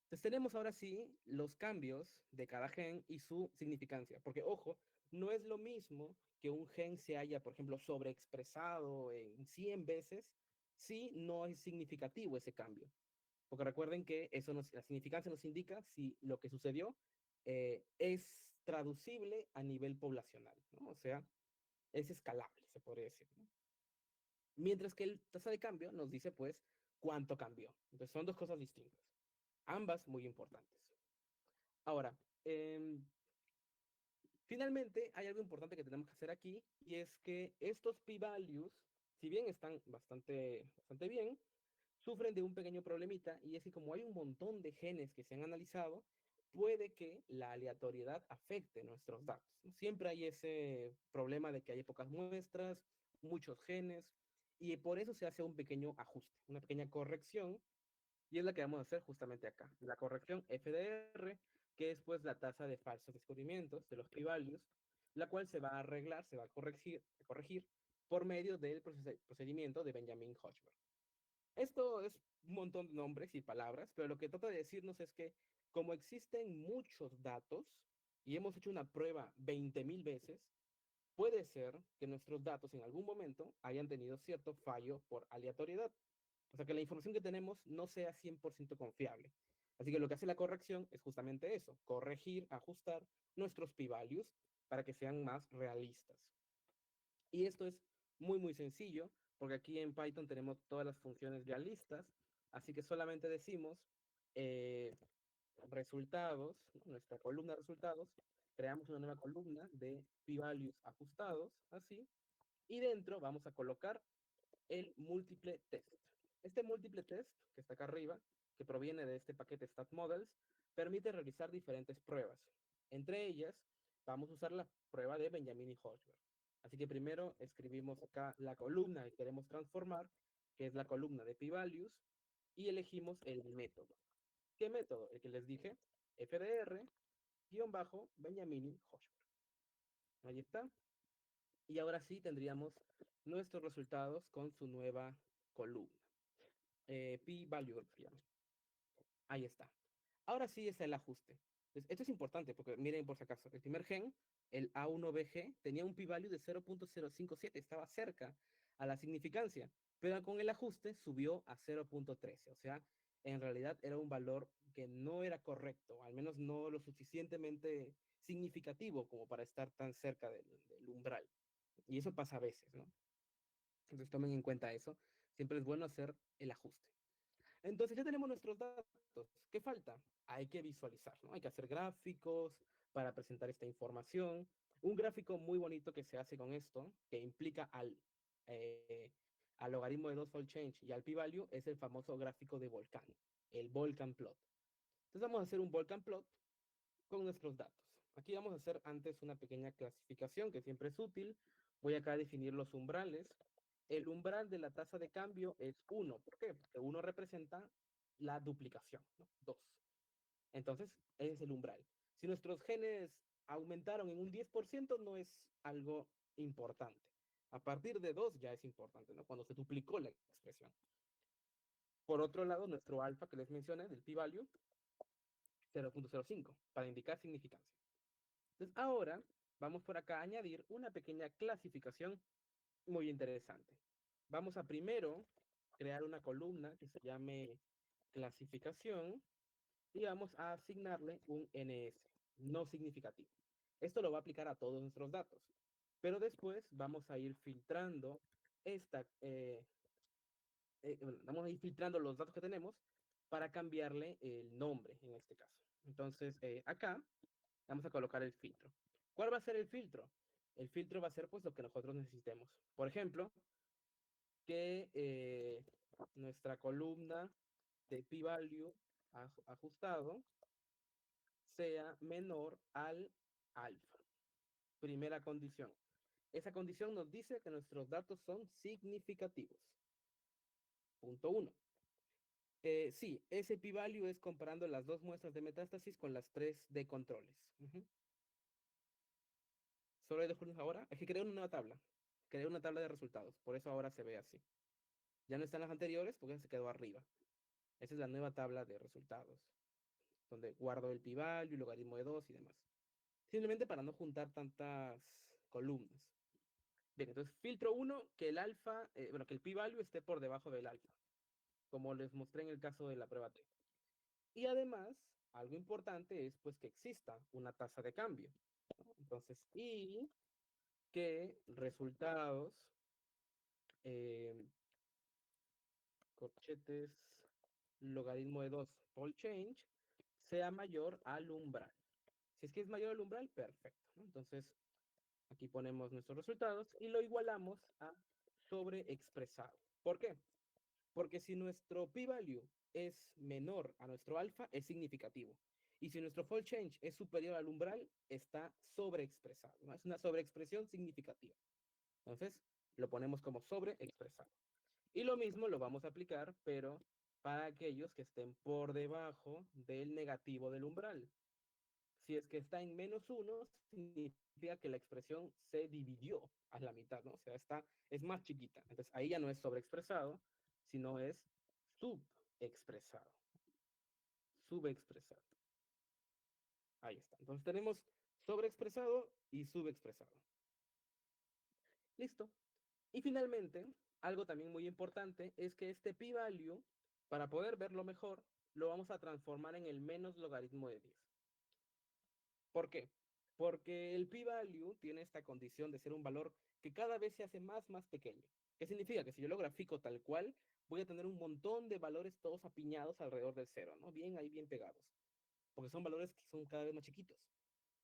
Entonces tenemos ahora sí los cambios de cada gen y su significancia. Porque, ojo, no es lo mismo que un gen se haya, por ejemplo, sobreexpresado en 100 veces si no es significativo ese cambio. Porque recuerden que la significancia nos indica si lo que sucedió es traducible a nivel poblacional, ¿no? O sea, es escalable, se podría decir, ¿no? Mientras que el tasa de cambio nos dice, pues, cuánto cambió. Entonces, son dos cosas distintas. Ambas muy importantes. Ahora, finalmente, hay algo importante que tenemos que hacer aquí, y es que estos p-values, si bien están bastante bien, sufren de un pequeño problemita, y es que como hay un montón de genes que se han analizado, puede que la aleatoriedad afecte nuestros datos, ¿no? Siempre hay ese problema de que hay pocas muestras, muchos genes, y por eso se hace un pequeño ajuste, una pequeña corrección, y es la que vamos a hacer justamente acá. La corrección FDR, que es pues la tasa de falsos descubrimientos de los p-values, la cual se va a arreglar, se va a corregir por medio del procedimiento de Benjamin-Hochberg. Esto es un montón de nombres y palabras, pero lo que trata de decirnos es que como existen muchos datos y hemos hecho una prueba 20.000 veces, puede ser que nuestros datos en algún momento hayan tenido cierto fallo por aleatoriedad. O sea, que la información que tenemos no sea 100% confiable. Así que lo que hace la corrección es justamente eso, corregir, ajustar nuestros p-values para que sean más realistas. Y esto es muy sencillo, porque aquí en Python tenemos todas las funciones ya listas, así que solamente decimos eh, resultados, ¿no? Nuestra columna de resultados, creamos una nueva columna de p-values ajustados, así, y dentro vamos a colocar el múltiple test. Este múltiple test, que está acá arriba, que proviene de este paquete StatModels, permite realizar diferentes pruebas. Entre ellas, vamos a usar la prueba de Benjamin y Hochberg. Así que primero escribimos acá la columna que queremos transformar, que es la columna de p-values, y elegimos el método. ¿Qué método? El que les dije, fdr-benjamini-hochberg. Ahí está. Y ahora sí tendríamos nuestros resultados con su nueva columna. P-value se llama. Ahí está. Ahora sí es el ajuste. Entonces, esto es importante porque miren por si acaso, el primer gen, el A1BG, tenía un p-value de 0.057, estaba cerca a la significancia, pero con el ajuste subió a 0.13, o sea, en realidad era un valor que no era correcto, al menos no lo suficientemente significativo como para estar tan cerca del umbral. Y eso pasa a veces, ¿no? Entonces tomen en cuenta eso. Siempre es bueno hacer el ajuste. Entonces ya tenemos nuestros datos. ¿Qué falta? Hay que visualizar, ¿no? Hay que hacer gráficos para presentar esta información. Un gráfico muy bonito que se hace con esto, que implica al logaritmo de 2-fold change y al p-value, es el famoso gráfico de volcán, el volcán plot. Entonces vamos a hacer un volcán plot con nuestros datos. Aquí vamos a hacer antes una pequeña clasificación que siempre es útil. Voy acá a definir los umbrales. El umbral de la tasa de cambio es 1. ¿Por qué? Porque 1 representa la duplicación, ¿no? 2. Entonces, ese es el umbral. Si nuestros genes aumentaron en un 10%, no es algo importante. A partir de 2 ya es importante, ¿no? Cuando se duplicó la expresión. Por otro lado, nuestro alfa que les mencioné, del p-value, 0.05, para indicar significancia. Entonces, ahora vamos por acá a añadir una pequeña clasificación muy interesante. Vamos a primero crear una columna que se llame clasificación y vamos a asignarle un NS, no significativo. Esto lo va a aplicar a todos nuestros datos, pero después vamos a ir filtrando vamos a ir filtrando los datos que tenemos para cambiarle el nombre en este caso. Entonces, acá vamos a colocar el filtro. ¿Cuál va a ser el filtro? El filtro va a ser pues lo que nosotros necesitemos. Por ejemplo, que nuestra columna de p-value ajustado sea menor al alfa. Primera condición. Esa condición nos dice que nuestros datos son significativos. Punto 1. Sí, ese p-value es comparando las dos muestras de metástasis con las 3 de controles. Solo hay dos columnas ahora. Es que creé una nueva tabla. Creé una tabla de resultados. Por eso ahora se ve así. Ya no están las anteriores porque se quedó arriba. Esa es la nueva tabla de resultados. Donde guardo el p-value, el logaritmo de 2 y demás. Simplemente para no juntar tantas columnas. Bien, entonces filtro 1, que el alfa, bueno, que el p-value esté por debajo del alfa. Como les mostré en el caso de la prueba T. Y además, algo importante es pues que exista una tasa de cambio, ¿no? Entonces, y que resultados, eh, corchetes, logaritmo de 2 fold change, sea mayor al umbral. Si es que es mayor al umbral, perfecto, ¿no? Entonces, aquí ponemos nuestros resultados y lo igualamos a sobreexpresado. ¿Por qué? Porque si nuestro p-value es menor a nuestro alfa, es significativo. Y si nuestro fold change es superior al umbral, está sobreexpresado, ¿no? Es una sobreexpresión significativa. Entonces, lo ponemos como sobreexpresado. Y lo mismo lo vamos a aplicar, pero para aquellos que estén por debajo del negativo del umbral. Si es que está en -1, significa que la expresión se dividió a la mitad, ¿no? O sea, es más chiquita. Entonces, ahí ya no es sobreexpresado, sino es subexpresado. Subexpresado. Ahí está. Entonces, tenemos sobreexpresado y subexpresado. Listo. Y finalmente, algo también muy importante es que este p-value, para poder verlo mejor, lo vamos a transformar en el menos logaritmo de 10. ¿Por qué? Porque el p-value tiene esta condición de ser un valor que cada vez se hace más pequeño. ¿Qué significa? Que si yo lo grafico tal cual, voy a tener un montón de valores todos apiñados alrededor del cero, ¿no? Bien ahí, bien pegados. Porque son valores que son cada vez más chiquitos.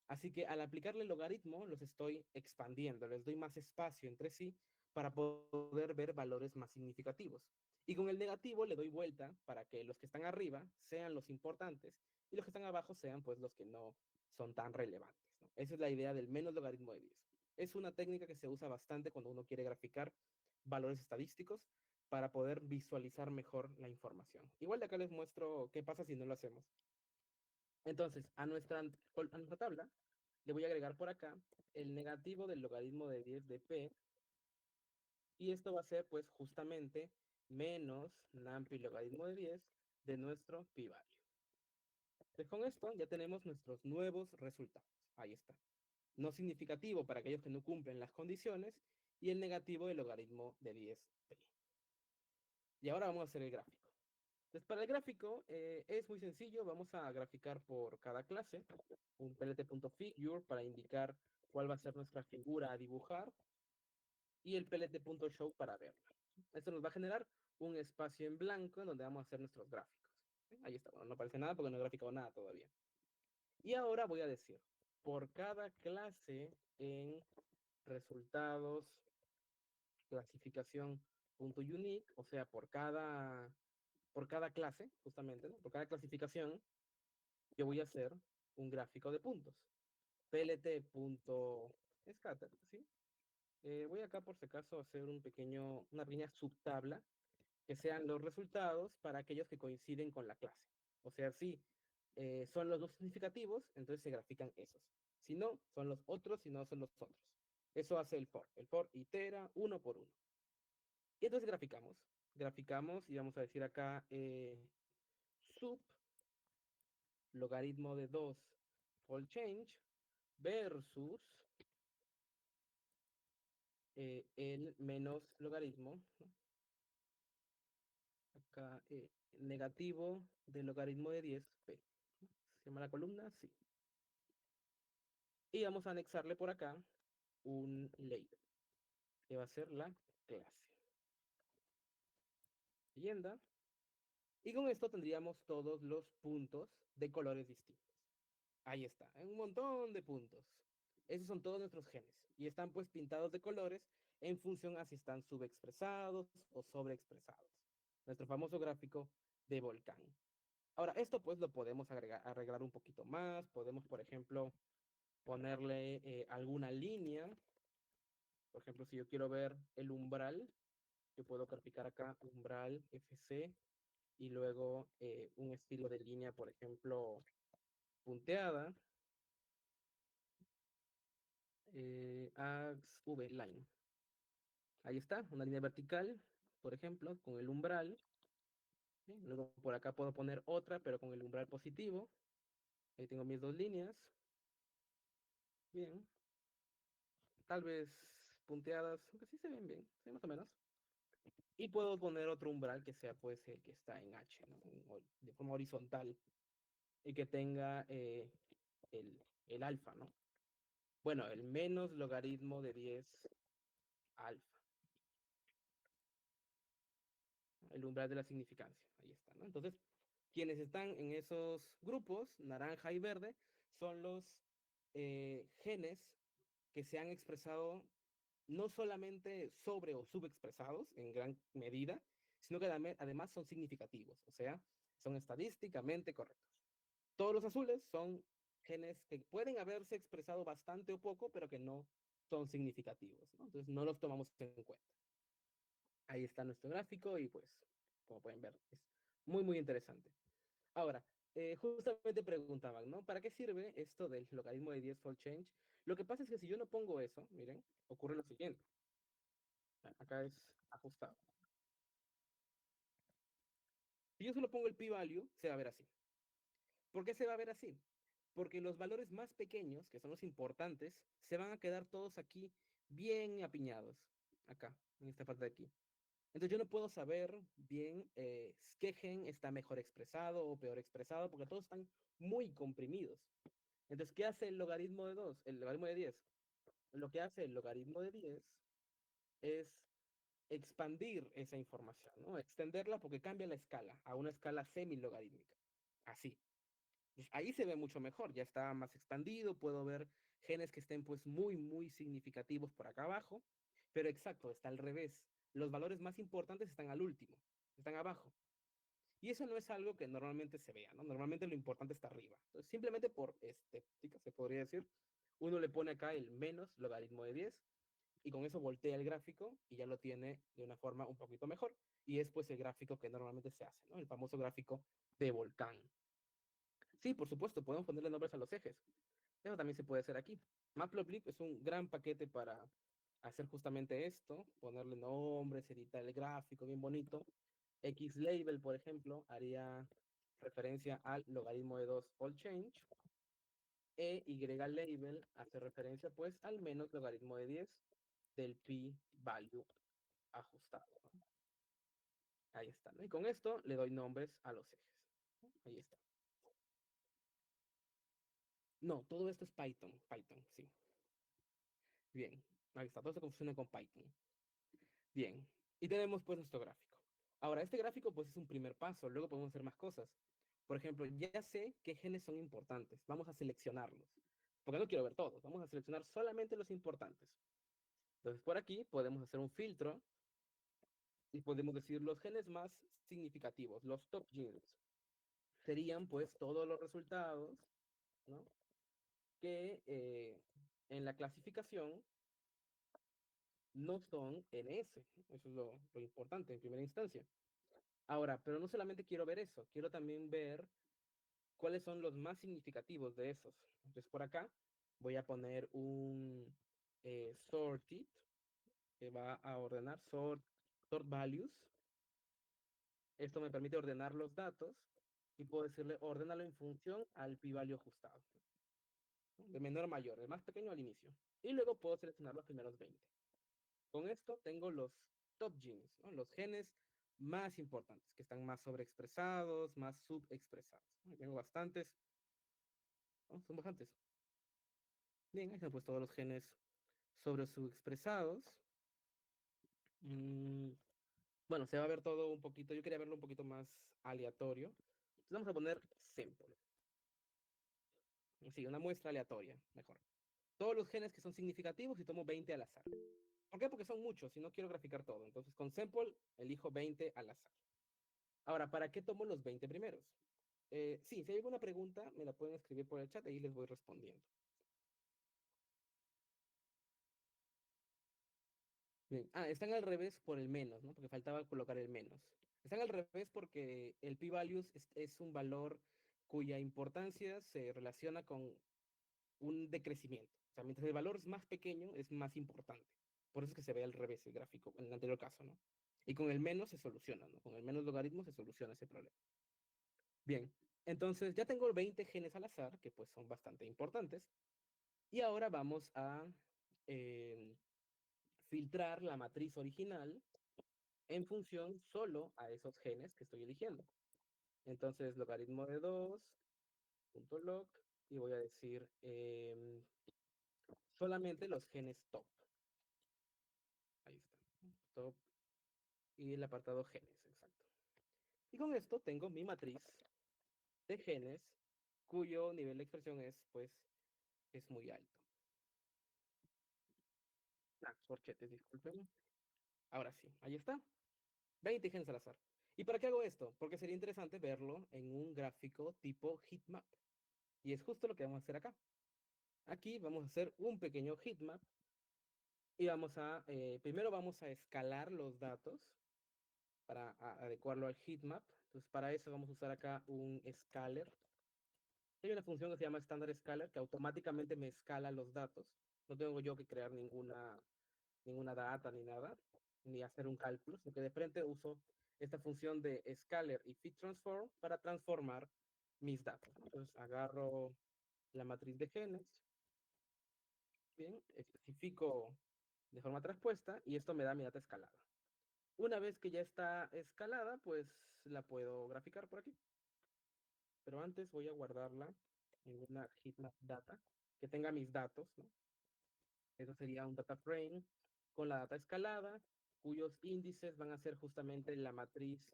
Así que al aplicarle el logaritmo, los estoy expandiendo, les doy más espacio entre sí para poder ver valores más significativos. Y con el negativo le doy vuelta para que los que están arriba sean los importantes y los que están abajo sean pues los que no son tan relevantes, ¿no? Esa es la idea del menos logaritmo de 10. Es una técnica que se usa bastante cuando uno quiere graficar valores estadísticos para poder visualizar mejor la información. Igual de acá les muestro qué pasa si no lo hacemos. Entonces, a nuestra tabla le voy a agregar por acá el negativo del logaritmo de 10 de p, y esto va a ser pues justamente menos NaPi logaritmo de 10 de nuestro pi-value. Entonces, con esto ya tenemos nuestros nuevos resultados. Ahí está. No significativo para aquellos que no cumplen las condiciones y el negativo del logaritmo de 10p. Y ahora vamos a hacer el gráfico. Entonces, para el gráfico es muy sencillo. Vamos a graficar por cada clase un plt.figure para indicar cuál va a ser nuestra figura a dibujar y el plt.show para verla. Esto nos va a generar un espacio en blanco en donde vamos a hacer nuestros gráficos. Ahí está. Bueno, no aparece nada porque no he graficado nada todavía. Y ahora voy a decir, por cada clase en resultados, clasificación, punto unique, o sea, por cada clase, justamente, ¿no? Por cada clasificación, yo voy a hacer un gráfico de puntos. plt.scatter, ¿sí? Voy acá por si acaso a hacer una pequeña subtabla que sean los resultados para aquellos que coinciden con la clase. O sea, si son los dos significativos, entonces se grafican esos. Si no, son los otros, si no, son los otros. Eso hace el for. El for itera uno por uno. Y entonces graficamos. Graficamos y vamos a decir acá sub logaritmo de 2 fold change versus el menos logaritmo, ¿no? Acá negativo del logaritmo de 10p. ¿Se llama la columna? Sí. Y vamos a anexarle por acá un label, que va a ser la clase. Leyenda. Y con esto tendríamos todos los puntos de colores distintos. Ahí está, un montón de puntos. Esos son todos nuestros genes. Y están pues pintados de colores en función a si están subexpresados o sobreexpresados. Nuestro famoso gráfico de volcán. Ahora, esto pues lo podemos arreglar un poquito más. Podemos, por ejemplo, ponerle alguna línea. Por ejemplo, si yo quiero ver el umbral, yo puedo graficar acá umbral FC y luego un estilo de línea, por ejemplo, punteada, ax v line. Ahí está, una línea vertical, por ejemplo, con el umbral. ¿Sí? Luego por acá puedo poner otra, pero con el umbral positivo. Ahí tengo mis dos líneas. Bien. Tal vez punteadas, aunque sí se ven bien, sí, más o menos. Y puedo poner otro umbral que sea pues el que está en H, ¿no? De forma horizontal y que tenga el alfa, ¿no? Bueno, el menos logaritmo de 10 alfa. El umbral de la significancia. Ahí está, ¿no? Entonces, quienes están en esos grupos, naranja y verde, son los genes que se han expresado no solamente sobre o subexpresados en gran medida, sino que además son significativos, o sea, son estadísticamente correctos. Todos los azules son genes que pueden haberse expresado bastante o poco, pero que no son significativos, ¿no? Entonces no los tomamos en cuenta. Ahí está nuestro gráfico y pues, como pueden ver, es muy, muy interesante. Ahora, justamente preguntaban, ¿no? ¿Para qué sirve esto del logaritmo de 10 fold change? Lo que pasa es que si yo no pongo eso, miren, ocurre lo siguiente. Acá es ajustado. Si yo solo pongo el p-value, se va a ver así. ¿Por qué se va a ver así? Porque los valores más pequeños, que son los importantes, se van a quedar todos aquí bien apiñados. Acá, en esta parte de aquí. Entonces yo no puedo saber bien qué gen está mejor expresado o peor expresado, porque todos están muy comprimidos. Entonces, ¿qué hace el logaritmo de 2? El logaritmo de 10. Lo que hace el logaritmo de 10 es expandir esa información, ¿no? Extenderla porque cambia la escala a una escala semilogarítmica. Así. Pues ahí se ve mucho mejor, ya está más expandido, puedo ver genes que estén pues muy, muy significativos por acá abajo, pero exacto, está al revés. Los valores más importantes están al último, están abajo. Y eso no es algo que normalmente se vea, ¿no? Normalmente lo importante está arriba. Entonces, simplemente por estética, se podría decir, Uno le pone acá el menos logaritmo de 10 y con eso voltea el gráfico y ya lo tiene de una forma un poquito mejor. Y es pues el gráfico que normalmente se hace, ¿no? El famoso gráfico de volcán. Sí, por supuesto, podemos ponerle nombres a los ejes. Eso también se puede hacer aquí. Matplotlib es un gran paquete para hacer justamente esto, ponerle nombres, editar el gráfico bien bonito. Xlabel, por ejemplo, haría referencia al logaritmo de 2 all change. Label hace referencia pues al menos logaritmo de 10 del p-value ajustado, ¿no? Ahí está, ¿no? Y con esto le doy nombres a los ejes. Ahí está. No, todo esto es Python, sí. Bien, ahí está, todo esto funciona con Python. Bien, y tenemos pues nuestro gráfico. Ahora, este gráfico pues es un primer paso, luego podemos hacer más cosas. Por ejemplo, ya sé qué genes son importantes, vamos a seleccionarlos, porque no quiero ver todos, vamos a seleccionar solamente los importantes. Entonces, por aquí podemos hacer un filtro y podemos decir los genes más significativos, los top genes. Serían pues todos los resultados, ¿no? Que en la clasificación no son NS. Eso es lo importante en primera instancia. Ahora, pero no solamente quiero ver eso, quiero también ver cuáles son los más significativos de esos. Entonces, por acá voy a poner un sorted que va a ordenar sort values. Esto me permite ordenar los datos y puedo decirle, ordénalo en función al p-value ajustado, ¿no? De menor a mayor, de más pequeño al inicio. Y luego puedo seleccionar los primeros 20. Con esto tengo los top genes, ¿no? Los genes más importantes, que están más sobreexpresados, más subexpresados, ¿no? Tengo bastantes, ¿no? Son bastantes. Bien, ahí están pues todos los genes sobre subexpresados. Mm, bueno, se va a ver todo un poquito, yo quería verlo un poquito más aleatorio. Entonces vamos a poner sample. Sí, una muestra aleatoria, mejor. Todos los genes que son significativos y tomo 20 al azar. ¿Por qué? Porque son muchos y no quiero graficar todo. Entonces con sample elijo 20 al azar. Ahora, ¿para qué tomo los 20 primeros? Sí, si hay alguna pregunta, me la pueden escribir por el chat y ahí les voy respondiendo. Bien. Ah, están al revés por el menos, ¿no? Porque faltaba colocar el menos. Están al revés porque el p-values es un valor cuya importancia se relaciona con un decrecimiento. O sea, mientras el valor es más pequeño, es más importante. Por eso es que se ve al revés el gráfico, en el anterior caso, ¿no? Y con el menos se soluciona, ¿no? Con el menos logaritmo se soluciona ese problema. Bien, entonces ya tengo 20 genes al azar, que pues son bastante importantes. Y ahora vamos a eh, filtrar la matriz original en función solo a esos genes que estoy eligiendo. Entonces, logaritmo de 2, punto log, y voy a decir solamente los genes top. Ahí está. Top y el apartado genes, exacto. Y con esto tengo mi matriz de genes cuyo nivel de expresión es, pues, es muy alto. Ah, corchetes, disculpen. Ahora sí, ahí está. 20 genes al azar. ¿Y para qué hago esto? Porque sería interesante verlo en un gráfico tipo heatmap. Y es justo lo que vamos a hacer acá. Aquí vamos a hacer un pequeño heatmap y vamos a, primero vamos a escalar los datos para adecuarlo al heatmap. Entonces, para eso vamos a usar acá un scaler. Hay una función que se llama standard scaler que automáticamente me escala los datos. No tengo yo que crear ninguna data ni nada, ni hacer un cálculo, sino que de frente uso esta función de scaler y fit transform para transformar mis datos. Entonces agarro la matriz de genes, bien, especifico de forma traspuesta y esto me da mi data escalada. Una vez que ya está escalada, pues la puedo graficar por aquí. Pero antes voy a guardarla en una heatmap data que tenga mis datos, ¿no? Eso sería un data frame con la data escalada, cuyos índices van a ser justamente la matriz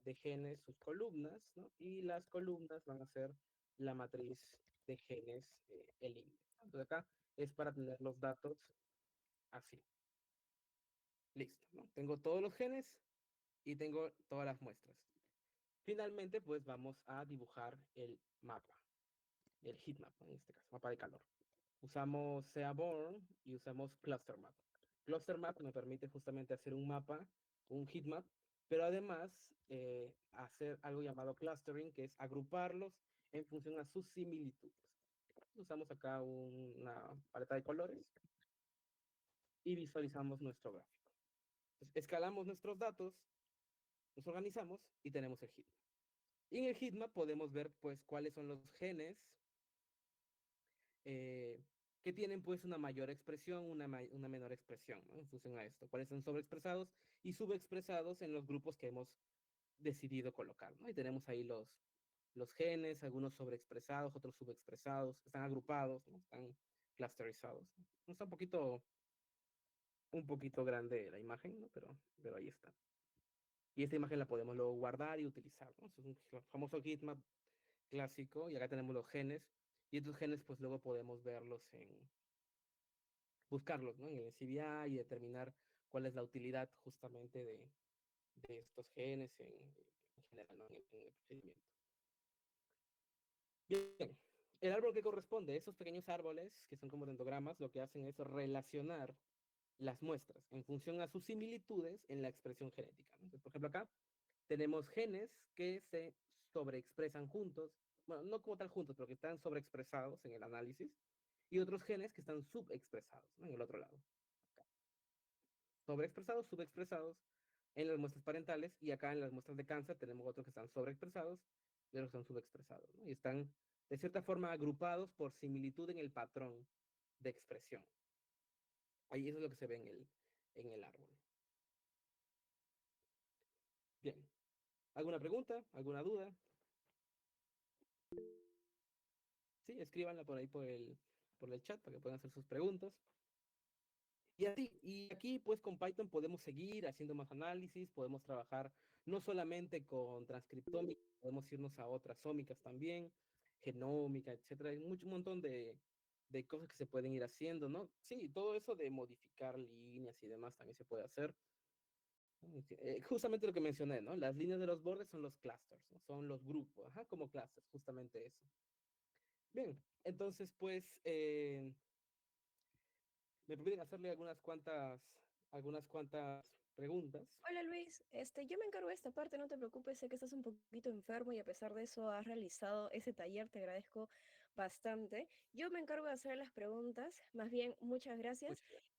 de genes, sus columnas, ¿no? Y las columnas van a ser la matriz de genes, el índice. Entonces acá es para tener los datos así. Listo, ¿no? Tengo todos los genes y tengo todas las muestras. Finalmente, pues vamos a dibujar el mapa, el heatmap, ¿no? En este caso, mapa de calor. Usamos Seaborn y usamos Cluster Map. Cluster Map me permite justamente hacer un mapa, un heatmap, pero además hacer algo llamado clustering, que es agruparlos en función a sus similitudes. Usamos acá una paleta de colores y visualizamos nuestro gráfico. Entonces, escalamos nuestros datos, nos organizamos y tenemos el heatmap. Y en el heatmap podemos ver pues cuáles son los genes eh, que tienen pues una mayor expresión, una menor expresión, ¿no? En función a esto, cuáles son sobreexpresados y subexpresados en los grupos que hemos decidido colocar, ¿no? Y tenemos ahí los genes, algunos sobreexpresados, otros subexpresados, están agrupados, ¿no? Están clusterizados. ¿No? Está un poquito grande la imagen, ¿no? Pero ahí está. Y esta imagen la podemos luego guardar y utilizar, ¿no? Es un famoso Gitmap clásico y acá tenemos los genes y estos genes pues luego podemos verlos buscarlos, ¿no? En el CBI y determinar cuál es la utilidad justamente de estos genes en general, ¿no? En el procedimiento. Bien, el árbol que corresponde, esos pequeños árboles que son como dendrogramas, lo que hacen es relacionar las muestras en función a sus similitudes en la expresión genética, ¿no? Entonces, por ejemplo, acá tenemos genes que se sobreexpresan juntos, bueno, no como tal juntos, pero que están sobreexpresados en el análisis, y otros genes que están subexpresados, ¿no? En el otro lado. Acá. Sobreexpresados, subexpresados en las muestras parentales, y acá en las muestras de cáncer tenemos otros que están sobreexpresados y otros que están subexpresados, ¿no? Y están de cierta forma agrupados por similitud en el patrón de expresión. Ahí eso es lo que se ve en el árbol. Bien. ¿Alguna pregunta? ¿Alguna duda? Sí, escríbanla por ahí por el chat para que puedan hacer sus preguntas. Y aquí pues con Python podemos seguir haciendo más análisis, podemos trabajar no solamente con transcriptómica, podemos irnos a otras ómicas también, genómica, etcétera. Hay un montón de cosas que se pueden ir haciendo, ¿no? Sí, todo eso de modificar líneas y demás también se puede hacer. Justamente lo que mencioné, ¿no? Las líneas de los bordes son los clusters, ¿no? Son los grupos, ajá, como clusters, justamente eso. Bien, entonces pues me permiten hacerle algunas cuantas preguntas. Hola Luis, yo me encargo de esta parte, no te preocupes, sé que estás un poquito enfermo y a pesar de eso has realizado ese taller, te agradezco bastante. Yo me encargo de hacer las preguntas, más bien muchas gracias. Muchas gracias.